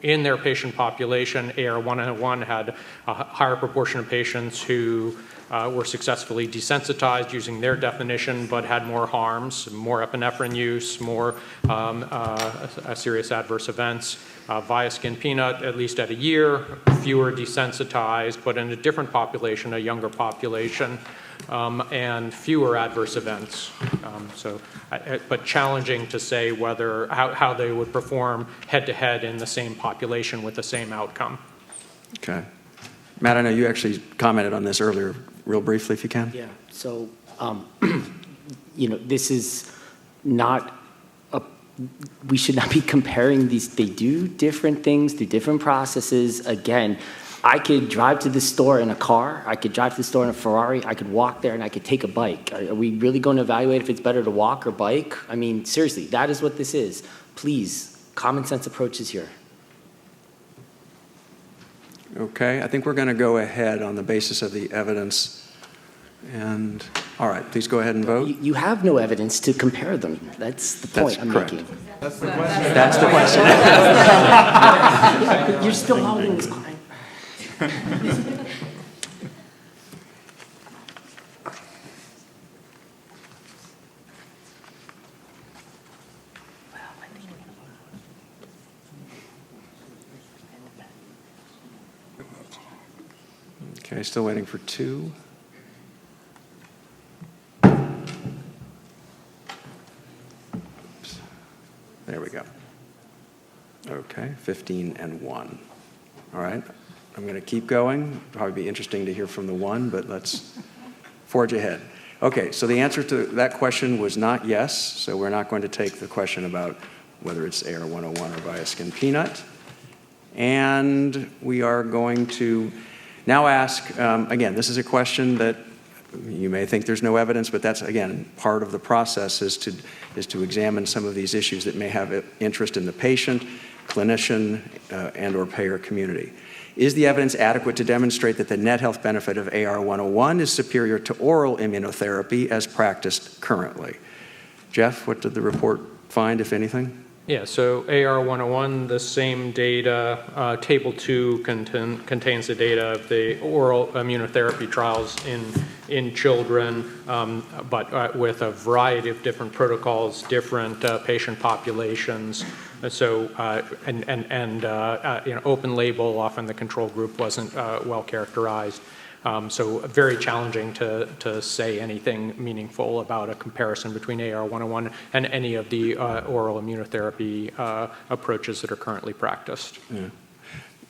in their patient population, AR-101 had a higher proportion of patients who were successfully desensitized using their definition, but had more harms, more epinephrine use, more serious adverse events. Viaskin Peanut, at least at a year, fewer desensitized, but in a different population, a younger population, and fewer adverse events. But challenging to say whether how they would perform head-to-head in the same population with the same outcome. Okay. Matt, I know you actually commented on this earlier, real briefly, if you can. Yeah. So, this is not we should not be comparing these. They do different things, do different processes. Again, I could drive to the store in a car. I could drive to the store in a Ferrari. I could walk there and I could take a bike. Are we really going to evaluate if it's better to walk or bike? I mean, seriously, that is what this is. Please, common sense approaches here. Okay, I think we're going to go ahead on the basis of the evidence. And, all right, please go ahead and vote. You have no evidence to compare them. That's the point I'm making. That's the question. That's the question. You're still holding this client. Okay, still waiting for two. Oops. There we go. Okay, 15 and 1. All right, I'm going to keep going. Probably be interesting to hear from the one, but let's forge ahead. Okay, so the answer to that question was not yes, so we're not going to take the question about whether it's AR-101 or Viaskin Peanut. And we are going to now ask, again, this is a question that you may think there's no evidence, but that's, again, part of the process is to examine some of these issues that may have interest in the patient, clinician, and or payer community. Is the evidence adequate to demonstrate that the net health benefit of AR-101 is superior to oral immunotherapy as practiced currently? Jeff, what did the report find, if anything? Yeah, so AR-101, the same data, Table 2 contains the data of the oral immunotherapy trials in children, but with a variety of different protocols, different patient populations. So, open label, often the control group wasn't well characterized. So very challenging to say anything meaningful about a comparison between AR101 and any of the oral immunotherapy approaches that are currently practiced. Yeah.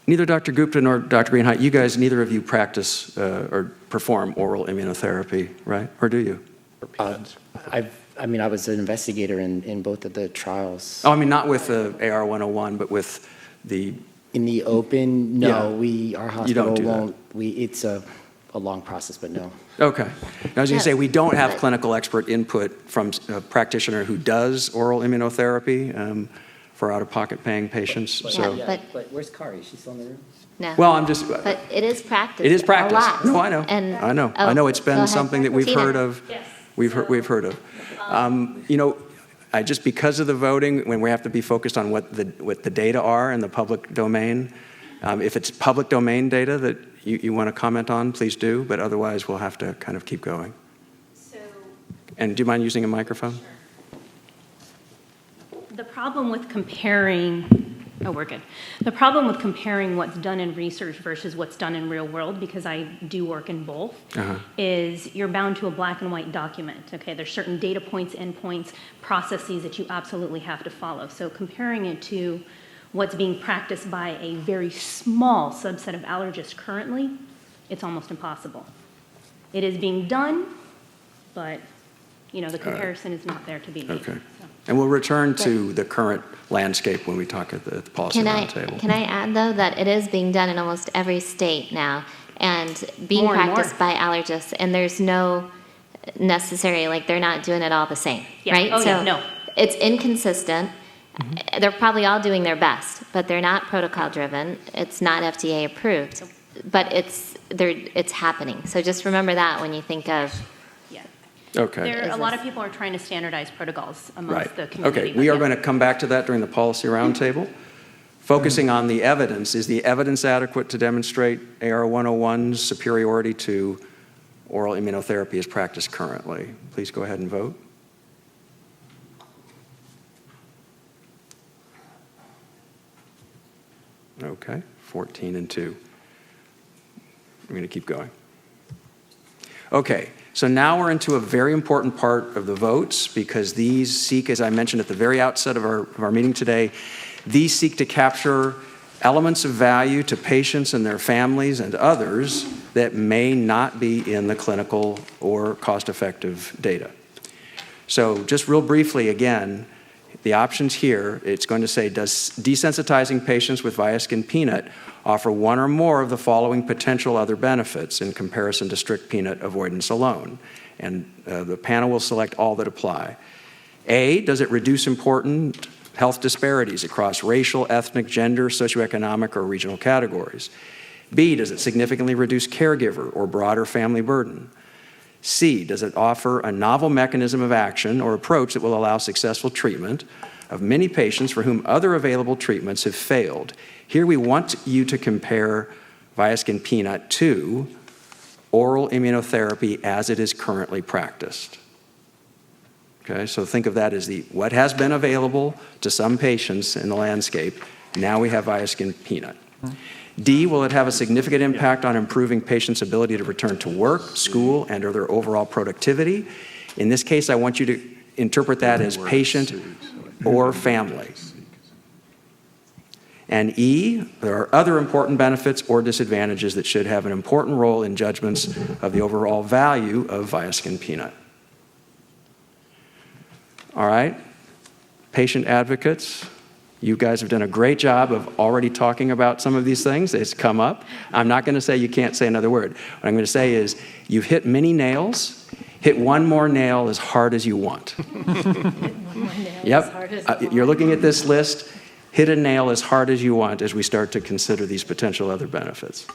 Neither Dr. Gupta nor Dr. Greenhut, you guys, neither of you practice or perform oral immunotherapy, right? Or do you? I was an investigator in both of the trials. Oh, I mean, not with the AR101, but with the... In the open, no, Yeah. our hospital You don't do won't. It's a long process, but no. Okay. I was going to say, we don't have clinical expert input from a practitioner who does oral immunotherapy for out-of-pocket paying patients. Yeah, but where's Kari? Is she still in the room? No. Well, I'm just... But it is practiced. It is practiced. A lot. No, I know. And, I know. oh, I know it's go been ahead. something that we've Tina. heard of. Yes. We've heard of. I just, because of the voting, when we have to be focused on what the data are in the public domain, if it's public domain data that you want to comment on, please do, but otherwise we'll have to kind of keep going. And do you mind using a microphone? The problem with comparing, we're good. The problem with comparing what's done in research versus what's done in real world, because I do work in both, is you're bound to a black and white document, okay? There's certain data points, endpoints, processes that you absolutely have to follow. So comparing it to what's being practiced by a very small subset of allergists currently, it's almost impossible. It is being done, but the comparison is not there to be made. Okay. So. And we'll return to the current landscape when we talk at the policy roundtable. Can I add, though, that it is being done in almost every state now and being practiced by allergists, and there's no necessary, they're not doing it all the same, right? No. It's inconsistent. Mm-hmm. They're probably all doing their best, but they're not protocol driven. It's not FDA approved, but it's happening. So just remember that when you think of. Okay. A lot of people are trying to standardize protocols amongst the community. Okay, we are going to come back to that during the policy roundtable. Focusing on the evidence, is the evidence adequate to demonstrate AR101's superiority to oral immunotherapy as practiced currently? Please go ahead and vote. Okay, 14 and 2. I'm going to keep going. Okay, so now we're into a very important part of the votes because these seek, as I mentioned at the very outset of our meeting today, these seek to capture elements of value to patients and their families and others that may not be in the clinical or cost-effective data. So just real briefly again, the options here, it's going to say, does desensitizing patients with Viaskin Peanut offer one or more of the following potential other benefits in comparison to strict peanut avoidance alone? And the panel will select all that apply. A, does it reduce important health disparities across racial, ethnic, gender, socioeconomic, or regional categories? B, does it significantly reduce caregiver or broader family burden? C, does it offer a novel mechanism of action or approach that will allow successful treatment of many patients for whom other available treatments have failed? Here we want you to compare Viaskin Peanut to oral immunotherapy as it is currently practiced. Okay, so think of that as what has been available to some patients in the landscape. Now we have Viaskin Peanut. D, will it have a significant impact on improving patients' ability to return to work, school, and or their overall productivity? In this case, I want you to interpret that as patient or family. And E, there are other important benefits or disadvantages that should have an important role in judgments of the overall value of Viaskin Peanut. All right, patient advocates, you guys have done a great job of already talking about some of these things. It's come up. I'm not going to say you can't say another word. What I'm going to say is you've hit many nails. Hit one more nail as hard as you want. Yep. You're looking at this list. Hit a nail as hard as you want as we start to consider these potential other benefits.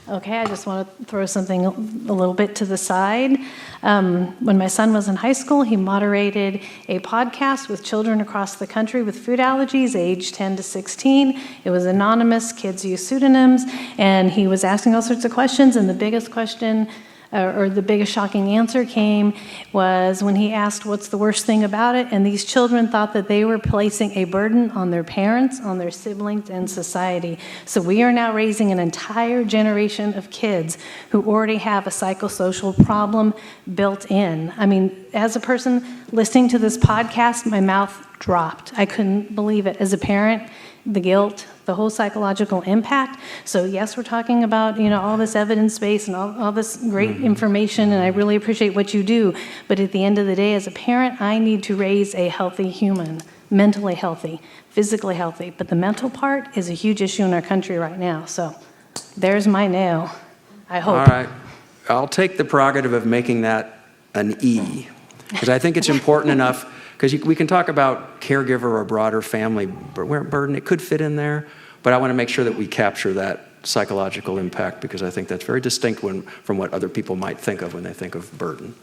Okay, I just want to throw something a little bit to the side. When my son was in high school, he moderated a podcast with children across the country with food allergies, age 10 to 16. It was anonymous, kids use pseudonyms, and he was asking all sorts of questions, and the biggest question or the biggest shocking answer came was when he asked what's the worst thing about it, and these children thought that they were placing a burden on their parents, on their siblings, and society. So we are now raising an entire generation of kids who already have a psychosocial problem built in. I mean, as a person listening to this podcast, my mouth dropped. I couldn't believe it. As a parent, the guilt, the whole psychological impact. So yes, we're talking about, all this evidence base and all this great information, and I really appreciate what you do. But at the end of the day, as a parent, I need to raise a healthy human, mentally healthy, physically healthy. But the mental part is a huge issue in our country right now. So there's my nail, I hope. All right. I'll take the prerogative of making that an E, because I think it's important enough, because we can talk about caregiver or broader family burden. It could fit in there, but I want to make sure that we capture that psychological impact, because I think that's very distinct from what other people might think of when they think of burden.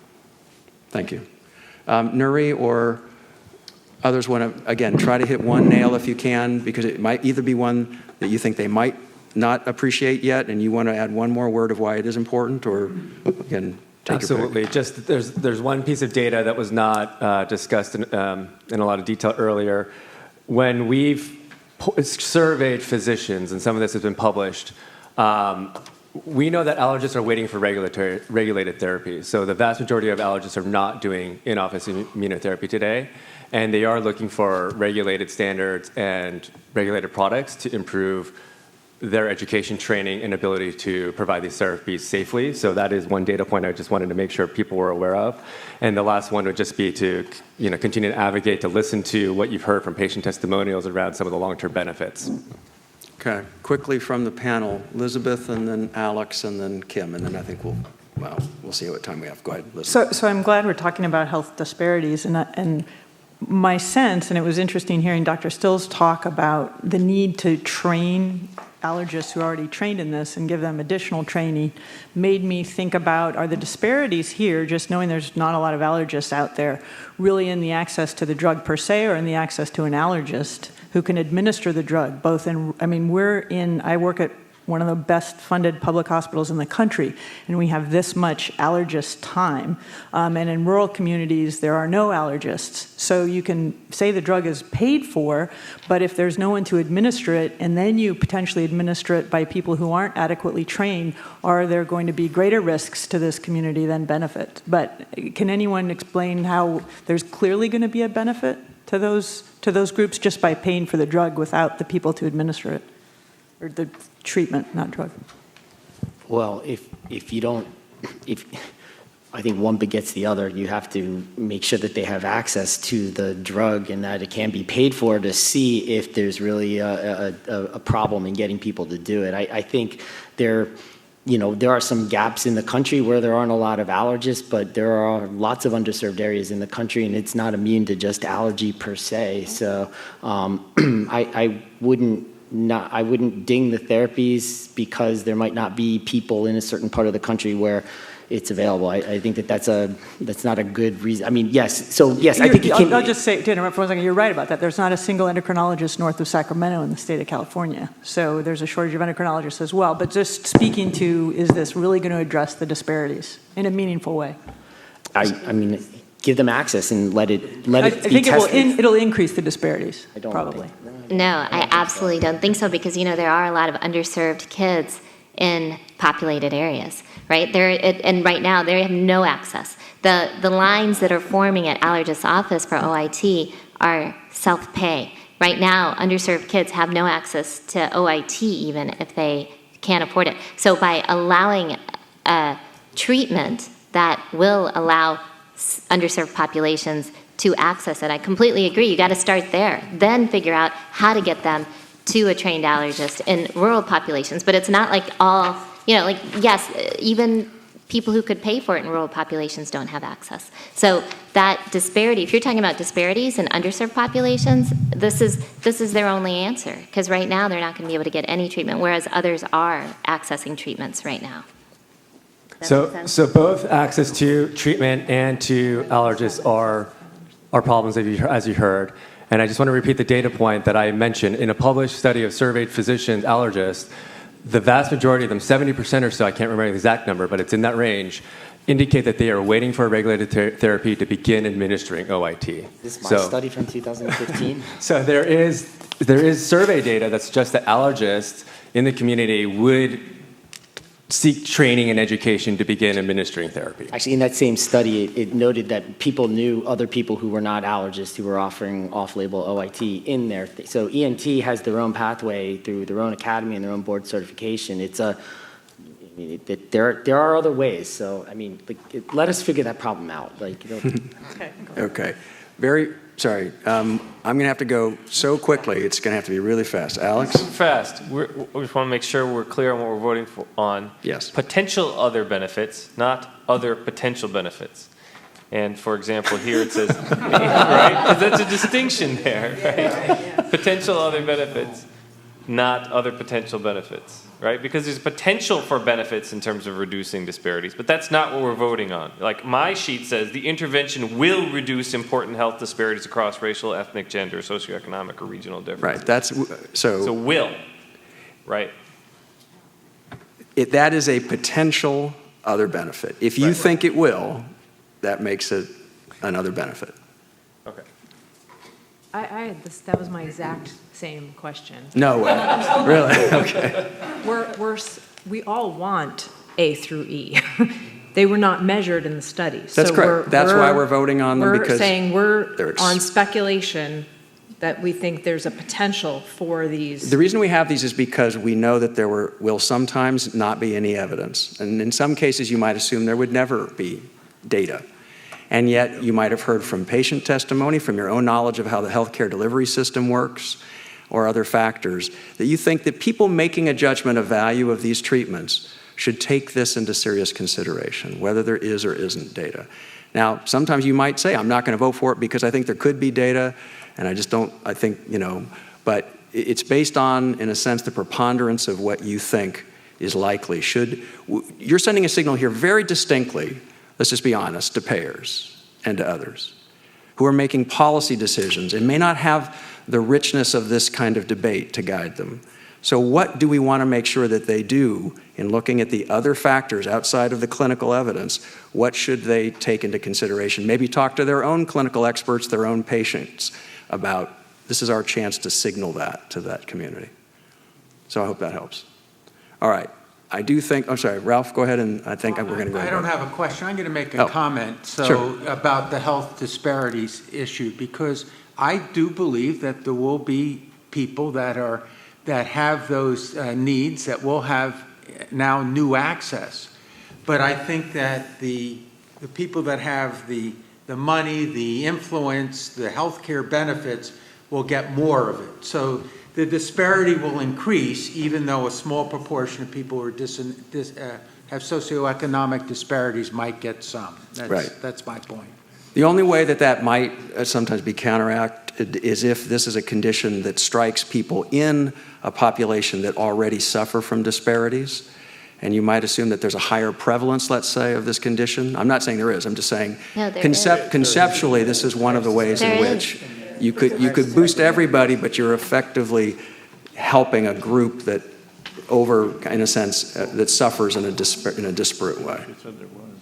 Thank you. Nuri or others want to, again, try to hit one nail if you can, because it might either be one that you think they might not appreciate yet, and you want to add one more word of why it is important, or again, take your Absolutely. pick. Just there's one piece of data that was not discussed in a lot of detail earlier. When we've surveyed physicians, and some of this has been published, we know that allergists are waiting for regulated therapy. So the vast majority of allergists are not doing in-office immunotherapy today, and they are looking for regulated standards and regulated products to improve their education, training, and ability to provide these therapies safely. So that is one data point I just wanted to make sure people were aware of. And the last one would just be to continue to advocate, to listen to what you've heard from patient testimonials around some of the long-term benefits. Okay, quickly from the panel, Elizabeth, and then Alex, and then Kim, and then I think we'll see what time we have. Go ahead, Elizabeth. So I'm glad we're talking about health disparities, and my sense, and it was interesting hearing Dr. Stills talk about the need to train allergists who are already trained in this and give them additional training, made me think about, are the disparities here, just knowing there's not a lot of allergists out there, really in the access to the drug per se, or in the access to an allergist who can administer the drug? Both in, I work at one of the best funded public hospitals in the country, and we have this much allergist time. And in rural communities, there are no allergists. So you can say the drug is paid for, but if there's no one to administer it, and then you potentially administer it by people who aren't adequately trained, are there going to be greater risks to this community than benefit? But can anyone explain how there's clearly going to be a benefit to those groups just by paying for the drug without the people to administer it? Or the treatment, not drug. Well, if I think one begets the other, you have to make sure that they have access to the drug and that it can be paid for, to see if there's really a problem in getting people to do it. I think there are some gaps in the country where there aren't a lot of allergists, but there are lots of underserved areas in the country, and it's not immune to just allergy per se. So I wouldn't ding the therapies because there might not be people in a certain part of the country where it's available. I think that's not a good reason. I mean, yes. So yes, I think you can. I'll just say, to interrupt for 1 second, you're right about that. There's not a single endocrinologist north of Sacramento in the state of California. So there's a shortage of endocrinologists as well. But just speaking to, is this really going to address the disparities in a meaningful way? I mean, give them access and let it be tested. It'll increase the disparities, probably. No, I absolutely don't think so, because there are a lot of underserved kids in populated areas, right? And right now they have no access. The lines that are forming at allergist's office for OIT are self-pay. Right now, underserved kids have no access to OIT even if they can't afford it. So by allowing a treatment that will allow underserved populations to access it, I completely agree. You got to start there, then figure out how to get them to a trained allergist in rural populations. But it's not like all, yes, even people who could pay for it in rural populations don't have access. So that disparity, if you're talking about disparities in underserved populations, this is their only answer, because right now they're not going to be able to get any treatment, whereas others are accessing treatments right now. So both access to treatment and to allergists are problems, as you heard. And I just want to repeat the data point that I mentioned. In a published study of surveyed physicians, allergists, the vast majority of them, 70% or so, I can't remember the exact number, but it's in that range, indicate that they are waiting for a regulated therapy to begin administering OIT. This is my study from 2015. So there is survey data that suggests that allergists in the community would seek training and education to begin administering therapy. Actually, in that same study, it noted that people knew other people who were not allergists who were offering off-label OIT in there. So ENT has their own pathway through their own academy and their own board certification. There are other ways. So, I mean, let us figure that problem out. Okay. Sorry. I'm going to have to go so quickly. It's going to have to be really fast. Alex? Fast. We just want to make sure we're clear on what we're voting on. Yes. Potential other benefits, not other potential benefits. And for example, here it says, right? Because that's a distinction there, right? Potential other benefits, not other potential benefits, right? Because there's potential for benefits in terms of reducing disparities, but that's not what we're voting on. Like my sheet says, the intervention will reduce important health disparities across racial, ethnic, gender, socioeconomic, or regional differences. Right, So will, right? That is a potential other benefit. If you think it will, that makes it another benefit. Okay. I had this, that was my exact same question. No way. Really? Okay. We all want A through E. They were not measured in the study. That's correct. That's why we're voting on them, because we're saying we're on speculation that we think there's a potential for these. The reason we have these is because we know that there will sometimes not be any evidence. And in some cases, you might assume there would never be data. And yet, you might have heard from patient testimony, from your own knowledge of how the healthcare delivery system works, or other factors, that you think that people making a judgment of value of these treatments should take this into serious consideration, whether there is or isn't data. Now, sometimes you might say, I'm not going to vote for it because I think there could be data, and I just don't, I think, but it's based on, in a sense, the preponderance of what you think is likely. You're sending a signal here very distinctly, let's just be honest, to payers and to others who are making policy decisions and may not have the richness of this kind of debate to guide them. So what do we want to make sure that they do in looking at the other factors outside of the clinical evidence? What should they take into consideration? Maybe talk to their own clinical experts, their own patients about this is our chance to signal that to that community. So I hope that helps. All right. I do think, I'm sorry, Ralph, go ahead, and I think we're going to go. I don't have a question. I'm going to make a comment about the health disparities issue, because I do believe that there will be people that have those needs that will have now new access. But I think that the people that have the money, the influence, the healthcare benefits will get more of it. So the disparity will increase, even though a small proportion of people who have socioeconomic disparities might get some. That's my point. The only way that might sometimes be counteracted is if this is a condition that strikes people in a population that already suffer from disparities. And you might assume that there's a higher prevalence, let's say, of this condition. I'm not saying there is. I'm just saying conceptually, this is one of the ways in which you could boost everybody, but you're effectively helping a group that in a sense, that suffers in a disparate way,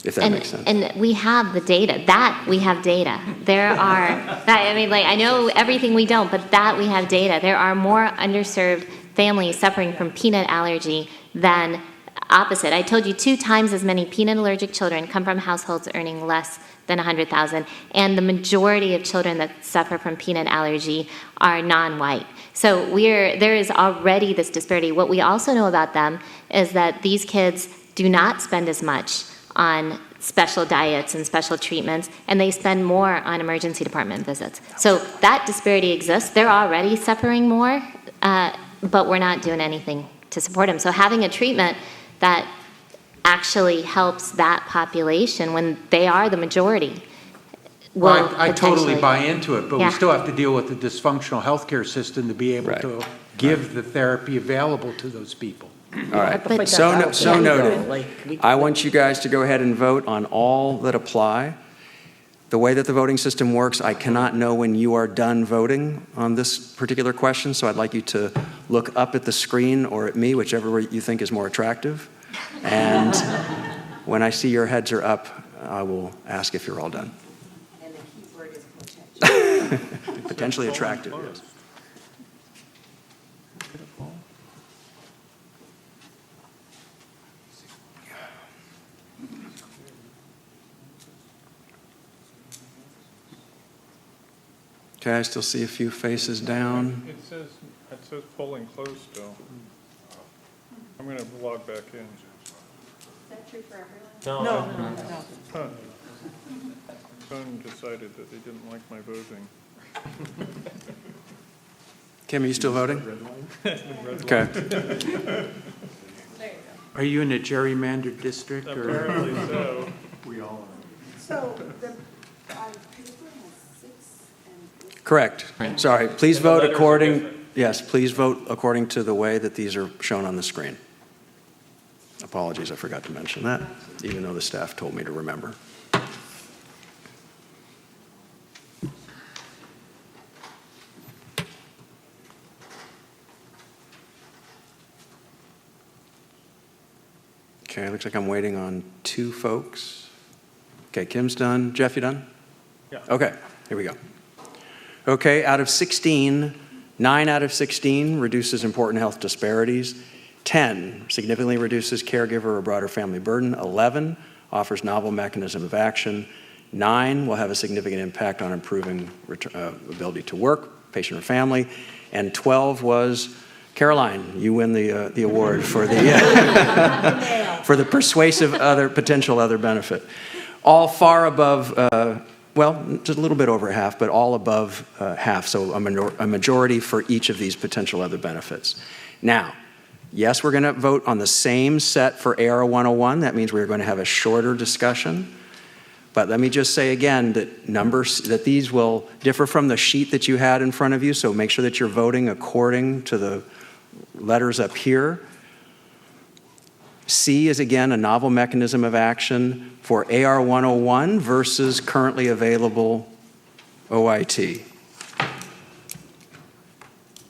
if that makes sense. And we have the data. We have data. There are, I know everything we don't, but we have data. There are more underserved families suffering from peanut allergy than opposite. I told you 2 times as many peanut allergic children come from households earning less than $100,000, and the majority of children that suffer from peanut allergy are non-white. So there is already this disparity. What we also know about them is that these kids do not spend as much on special diets and special treatments, and they spend more on emergency department visits. So that disparity exists. They're already suffering more, but we're not doing anything to support them. So having a treatment that actually helps that population when they are the majority. I totally buy into it, but we still have to deal with the dysfunctional healthcare system to be able to give the therapy available to those people. All right, so noted. I want you guys to go ahead and vote on all that apply. The way that the voting system works, I cannot know when you are done voting on this particular question, so I'd like you to look up at the screen or at me, whichever you think is more attractive. And when I see your heads are up, I will ask if you're all done. And the key word is potential. Potentially attractive, yes. Okay, I still see a few faces down. It says polling closed still. I'm going to log back in. Is that true for everyone? No. Huh. My phone decided that they didn't like my voting. Kim, are you still voting? Okay. Are you in a gerrymandered district? Or? Apparently so. We all are. So the paper has 6 and... Correct. Sorry, please vote according, yes, please vote according to the way that these are shown on the screen. Apologies, I forgot to mention that, even though the staff told me to remember. Okay, looks like I'm waiting on 2 folks. Okay, Kim's done. Jeff, you done? Yeah. Okay, here we go. Okay, out of 16, 9 out of 16 reduces important health disparities. 10 significantly reduces caregiver or broader family burden. 11 offers novel mechanism of action. 9 will have a significant impact on improving ability to work, patient or family. And 12 was Caroline. You win the award for the for the persuasive potential other benefit. All far above. Well, just a little bit over half, but all above half, so a majority for each of these potential other benefits. Now, yes, we're going to vote on the same set for AR 101. That means we're going to have a shorter discussion. But let me just say again that these will differ from the sheet that you had in front of you, so make sure that you're voting according to the letters up here. C is again a novel mechanism of action for AR 101 versus currently available OIT.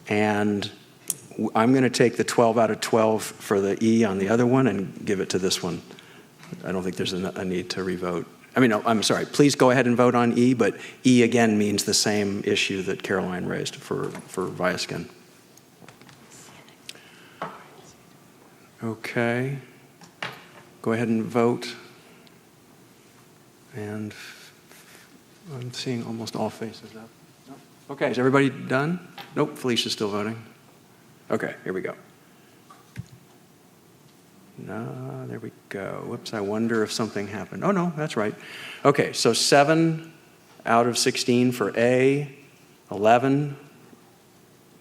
And I'm going to take the 12 out of 12 for the E on the other one and give it to this one. I don't think there's a need to revote. I mean, no, I'm sorry. Please go ahead and vote on E, but E again means the same issue that Caroline raised for Viaskin. Okay. Go ahead and vote. And I'm seeing almost all faces up. Nope. Okay, is everybody done? Nope, Felicia's still voting. Okay, here we go. No, there we go. Whoops, I wonder if something happened. Oh, no, that's right. Okay, so 7 out of 16 for A, 11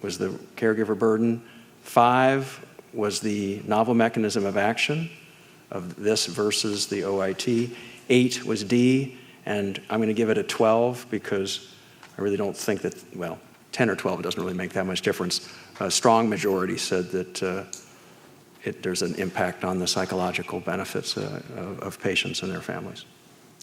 was the caregiver burden, 5 was the novel mechanism of action of this versus the OIT, 8 was D, and I'm going to give it a 12 because I really don't think that, well, 10 or 12 doesn't really make that much difference. A strong majority said that there's an impact on the psychological benefits of patients and their families.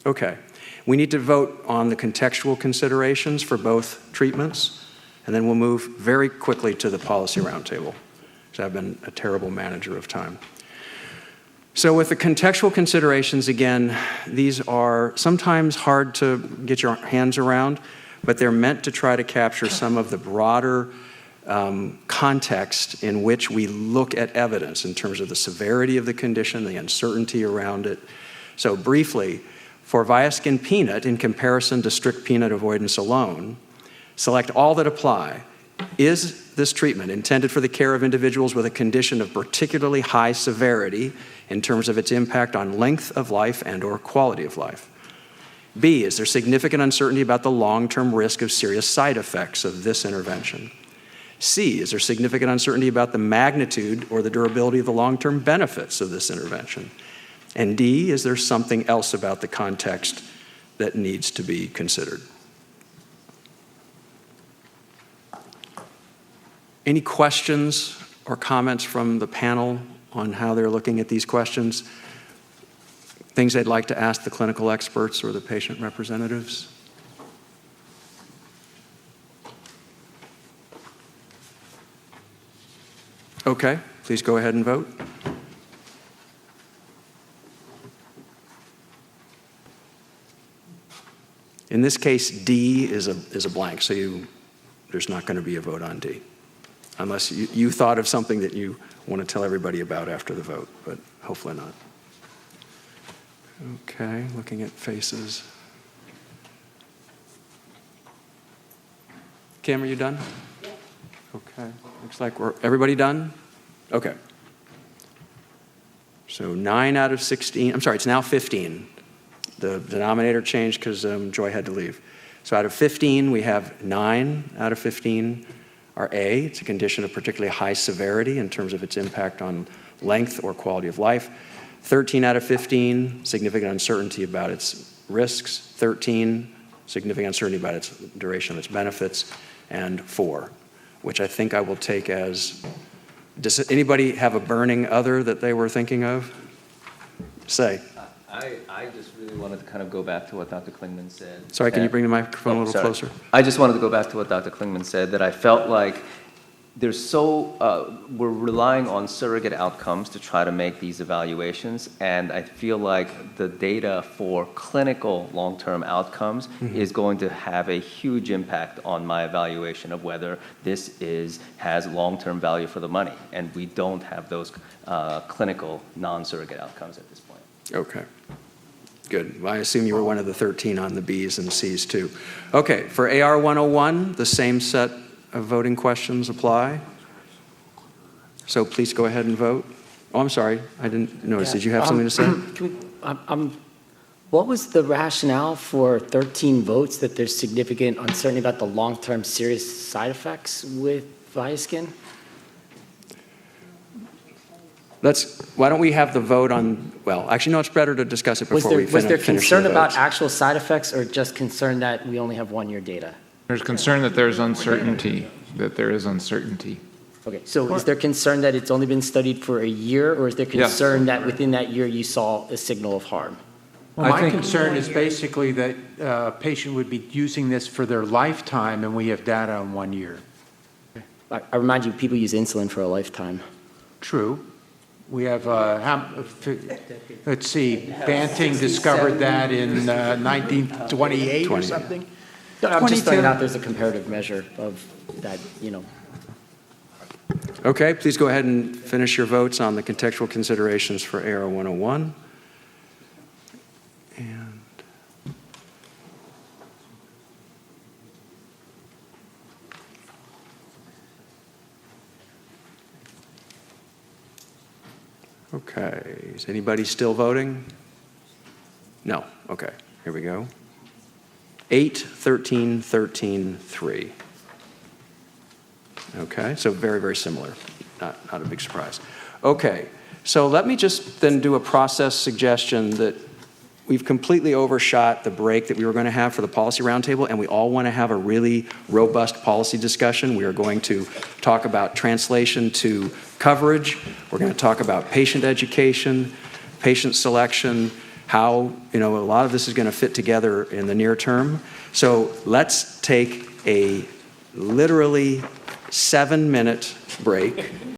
Okay, we need to vote on the contextual considerations for both treatments, and then we'll move very quickly to the policy roundtable, because I've been a terrible manager of time. So with the contextual considerations, again, these are sometimes hard to get your hands around, but they're meant to try to capture some of the broader context in which we look at evidence in terms of the severity of the condition, the uncertainty around it. So briefly, for Viaskin Peanut, in comparison to strict peanut avoidance alone, select all that apply. Is this treatment intended for the care of individuals with a condition of particularly high severity in terms of its impact on length of life and/or quality of life? B, is there significant uncertainty about the long-term risk of serious side effects of this intervention? C, is there significant uncertainty about the magnitude or the durability of the long-term benefits of this intervention? And D, is there something else about the context that needs to be considered? Any questions or comments from the panel on how they're looking at these questions? Things they'd like to ask the clinical experts or the patient representatives? Okay, please go ahead and vote. In this case, D is a blank, so there's not going to be a vote on D. Unless you thought of something that you want to tell everybody about after the vote, but hopefully not. Okay, looking at faces. Kim, are you done? Yeah. Okay, looks like everybody done? Okay. So 9 out of 16, I'm sorry, it's now 15. The denominator changed because Joy had to leave. So out of 15, we have 9 out of 15 are A. It's a condition of particularly high severity in terms of its impact on length or quality of life. 13 out of 15, significant uncertainty about its risks. 13, significant uncertainty about its duration of its benefits. And 4, which I think I will take as, does anybody have a burning other that they were thinking of? Say. I just really wanted to kind of go back to what Dr. Klingman said. Sorry, can you bring the microphone a little closer? I just wanted to go back to what Dr. Klingman said, that I felt like we're relying on surrogate outcomes to try to make these evaluations, and I feel like the data for clinical long-term outcomes is going to have a huge impact on my evaluation of whether this has long-term value for the money, and we don't have those clinical non-surrogate outcomes at this point. Okay, good. Well, I assume you were one of the 13 on the Bs and Cs too. Okay, for AR 101, the same set of voting questions apply. So please go ahead and vote. Oh, I'm sorry, I didn't notice. Yeah. Did you have something to say? What was the rationale for 13 votes that there's significant uncertainty about the long-term serious side effects with Viaskin? Why don't we have the vote on, well, actually, no, it's better to discuss it before we finish. Was there concern the about votes. actual side effects or just concern that we only have 1 year data? There's concern that there's uncertainty, that there is uncertainty. Okay, so is there concern that it's only been studied for a year, or is there concern that within that year you saw a signal of harm? Well, my concern is basically that a patient would be using this for their lifetime, and we have data on 1 year. I remind you, people use insulin for a lifetime. True. We have, let's see, Banting discovered that in 1928 or something? No, I'm just throwing out there's a comparative measure of that, Okay, please go ahead and finish your votes on the contextual considerations for AR 101. And okay, is anybody still voting? No, okay, here we go. 8, 13, 13, 3. Okay, so very, very similar. Not a big surprise. Okay, so let me just then do a process suggestion that we've completely overshot the break that we were going to have for the policy roundtable, and we all want to have a really robust policy discussion. We are going to talk about translation to coverage. We're going to talk about patient education, patient selection, how, a lot of this is going to fit together in the near term. So let's take a literally 7-minute break.